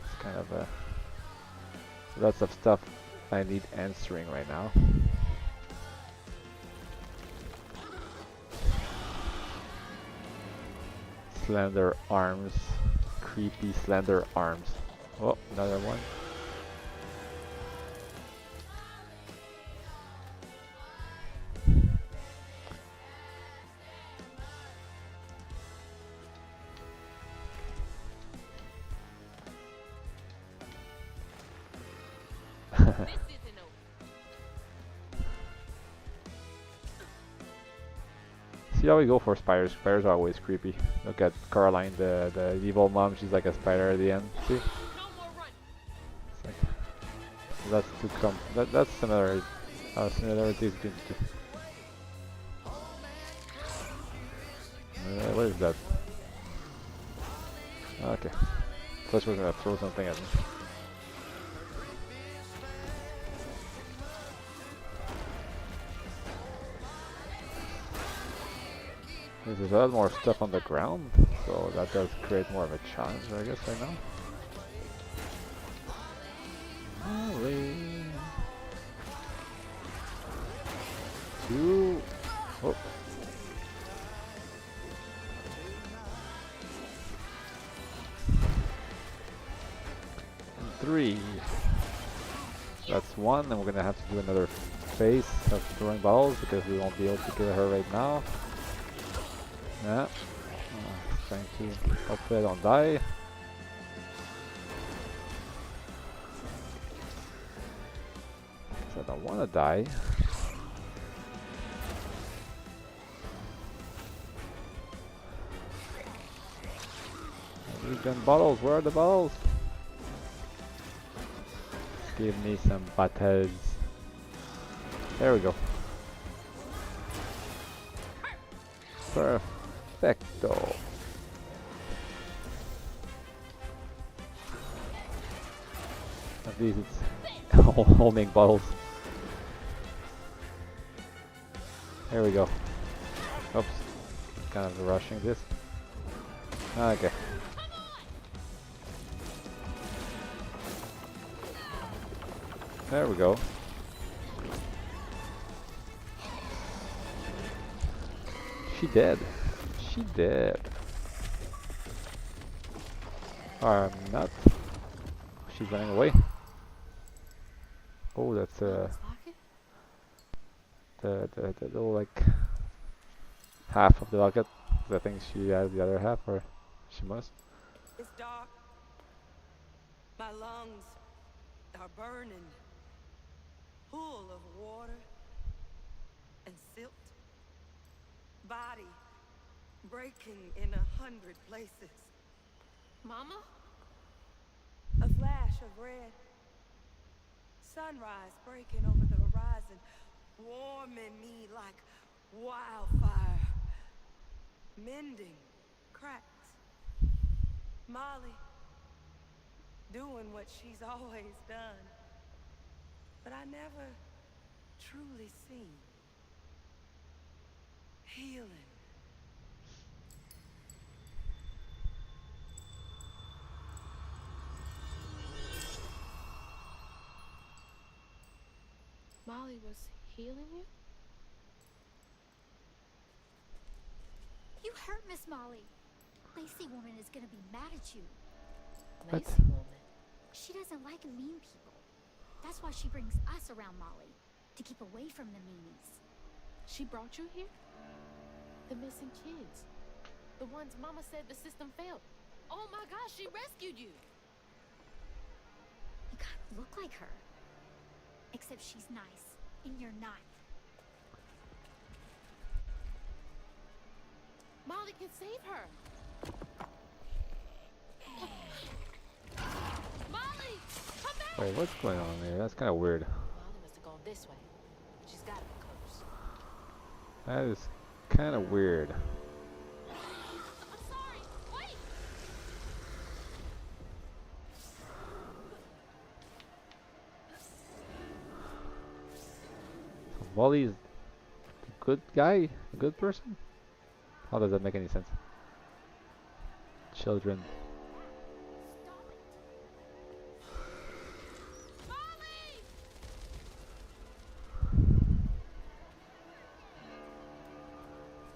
it's kind of lots of stuff I need answering right now. Slender arms, creepy slender arms. Oh, another one.
This isn't over.
See how we go for spiders. Spiders are always creepy. Look at Caroline, the evil mom. She's like a spider at the end. See?
No more running.
It's like, that's to come. That's similar. Similarities between the two. What is that? Okay. Thought she was gonna throw something at me. There's a lot more stuff on the ground, so that does create more of a challenge, I guess, right now. Molly. 2. Oh. And 3. That's 1, and we're gonna have to do another phase of throwing balls because we won't be able to kill her right now. Yeah. Trying to hopefully I don't die. I don't want to die. Regen bottles, where are the bottles? Give me some battles. There we go. Perfecto. At least it's homing bottles. There we go. Oops. Kind of rushing this. Okay. There we go. She dead. She dead. I'm not. She's running away. Oh, that's
Mama's locket?
the little like half of the locket. I think she has the other half, or she must.
It's dark. My lungs are burning, full of water and silt. Body breaking in 100 places.
Mama?
A flash of red. Sunrise breaking over the horizon, warming me like wildfire. Mending cracks. Molly doing what she's always done, but I never truly seen. Healing.
Molly was healing you?
You hurt Miss Molly. Lacey woman is gonna be mad at you.
What?
Lacey woman.
She doesn't like mean people. That's why she brings us around Molly, to keep away from the meanies.
She brought you here? The missing kids. The ones Mama said the system failed. Oh my gosh, she rescued you!
You kind of look like her. Except she's nice, and you're not.
Molly can save her! Molly! Come back!
Wait, what's going on here? That's kind of weird.
Molly must have gone this way. She's gotta be close.
That is kind of weird.
I'm sorry! Wait!
Wally is a good guy? A good person? How does that make any sense? Children.
Molly!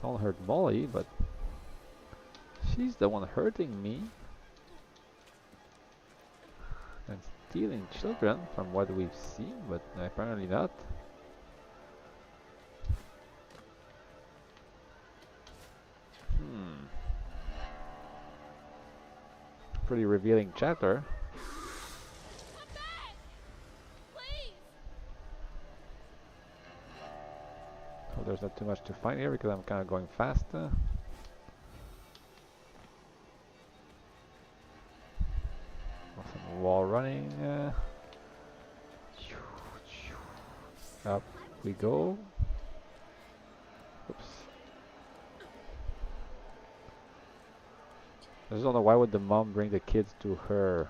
Don't hurt Molly, but she's the one hurting me. And stealing children from what we've seen, but apparently not. Pretty revealing chapter.
Come back! Please!
So there's not too much to find here because I'm kind of going fast. Some wall running. Up we go. Oops. I just don't know why would the mom bring the kids to her.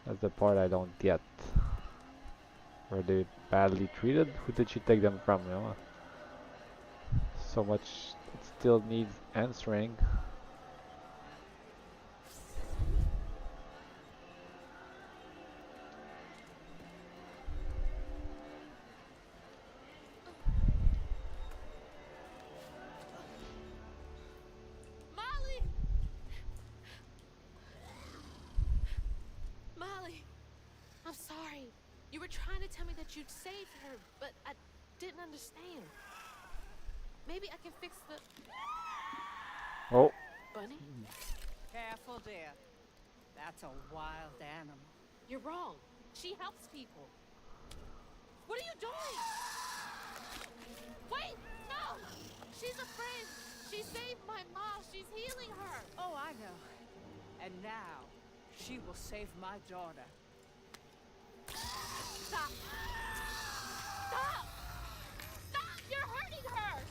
That's the part I don't get. Were they badly treated? Who did she take them from? You know? so much it still needs answering.
Molly! Molly! I'm sorry. You were trying to tell me that you'd saved her, but I didn't understand. Maybe I can fix the...
Oh,
Bunny?
Careful, dear. That's a wild animal.
You're wrong. She helps people. What are you doing? Wait! No! She's a friend. She saved my mom. She's healing her.
Oh, I know. And now, she will save my daughter.
Stop! Stop! Stop! You're hurting her!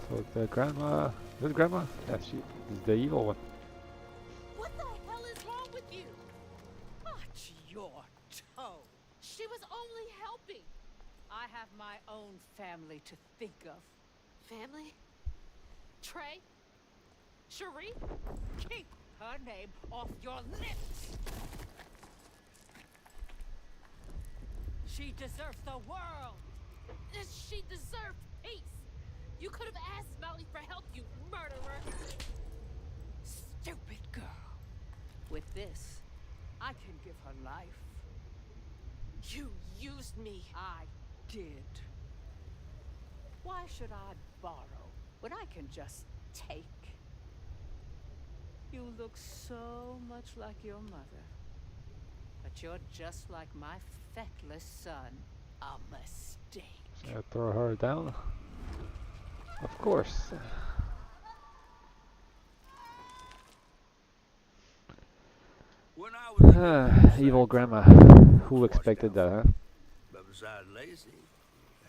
so the grandma, is it grandma? Yeah, she is the evil one.
What the hell is wrong with you?
Watch your toe.
She was only helping.
I have my own family to think of.
Family? Trey? Cherie?
Keep her name off your lips. She deserves the world.
She deserved peace. You could have asked Molly for help, you murderer.
Stupid girl. With this, I can give her life.
You used me.
I did. Why should I borrow when I can just take? You look so much like your mother. But you're just like my feckless son. A mistake.
Throw her down. Of course.
When I was a kid,
Evil grandma. Who expected that, huh?
but besides Lacey,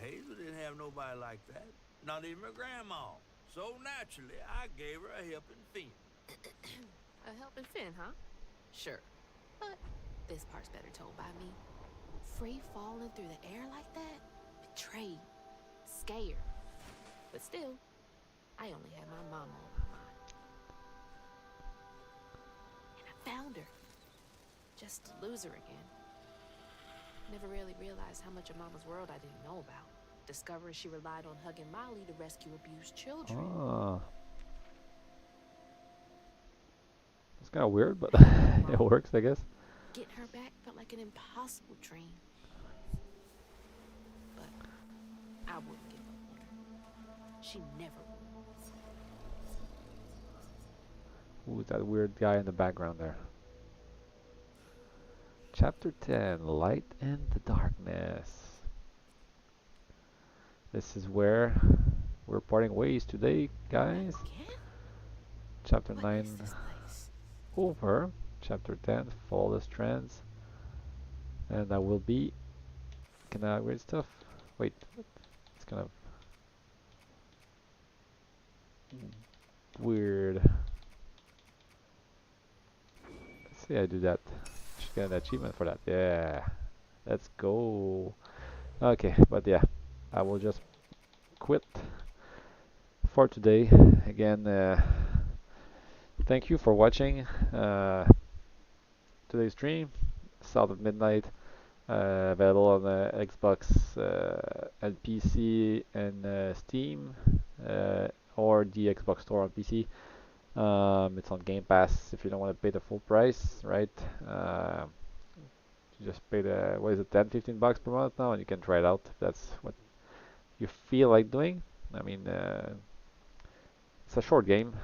Hazel didn't have nobody like that. Not even her grandma. So naturally, I gave her a helping fin.
A helping fin, huh? Sure. But this part's better told by me. Free falling through the air like that? Betrayed. Scared. But still, I only had my mama on my mind. And I found her. Just to lose her again. Never really realized how much of Mama's world I didn't know about. Discovering she relied on hugging Molly to rescue abused children.
Oh. It's kind of weird, but it works, I guess.
Getting her back felt like an impossible dream. But I wouldn't give up on her. She never would.
Who's that weird guy in the background there? Chapter 10, Light and the Darkness. This is where we're parting ways today, guys.
Again?
Chapter
What
9
is this place?
over. Chapter 10, Follow the Strands. And I will be... Can I upgrade stuff? Wait, it's kind of weird. Let's see, I do that. Should get an achievement for that. Yeah, let's go. Okay, but yeah, I will just quit for today. Again, thank you for watching today's stream. South of Midnight, available on Xbox and PC and Steam, or the Xbox Store on PC. It's on Game Pass if you don't want to pay the full price, right? You just pay the, what is it, 10, 15 bucks per month now, and you can try it out if that's what you feel like doing. I mean, it's a short game.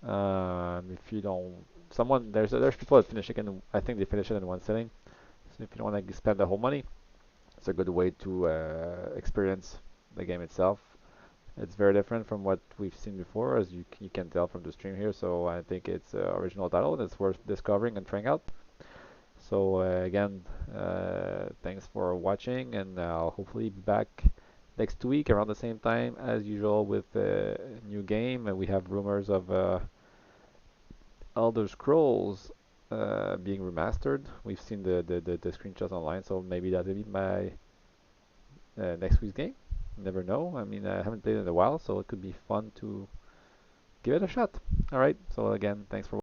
If you don't, there's people that finish it in, I think they finish it in one sitting. So if you don't want to spend the whole money, it's a good way to experience the game itself. It's very different from what we've seen before, as you can tell from the stream here. So I think it's original title and it's worth discovering and trying out. So again, thanks for watching, and I'll hopefully be back next week around the same time as usual with a new game. And we have rumors of Elder Scrolls being remastered. We've seen the screenshots online, so maybe that'll be my next week's game. Never know. I mean, I haven't played it in a while, so it could be fun to give it a shot. All right. So again, thanks for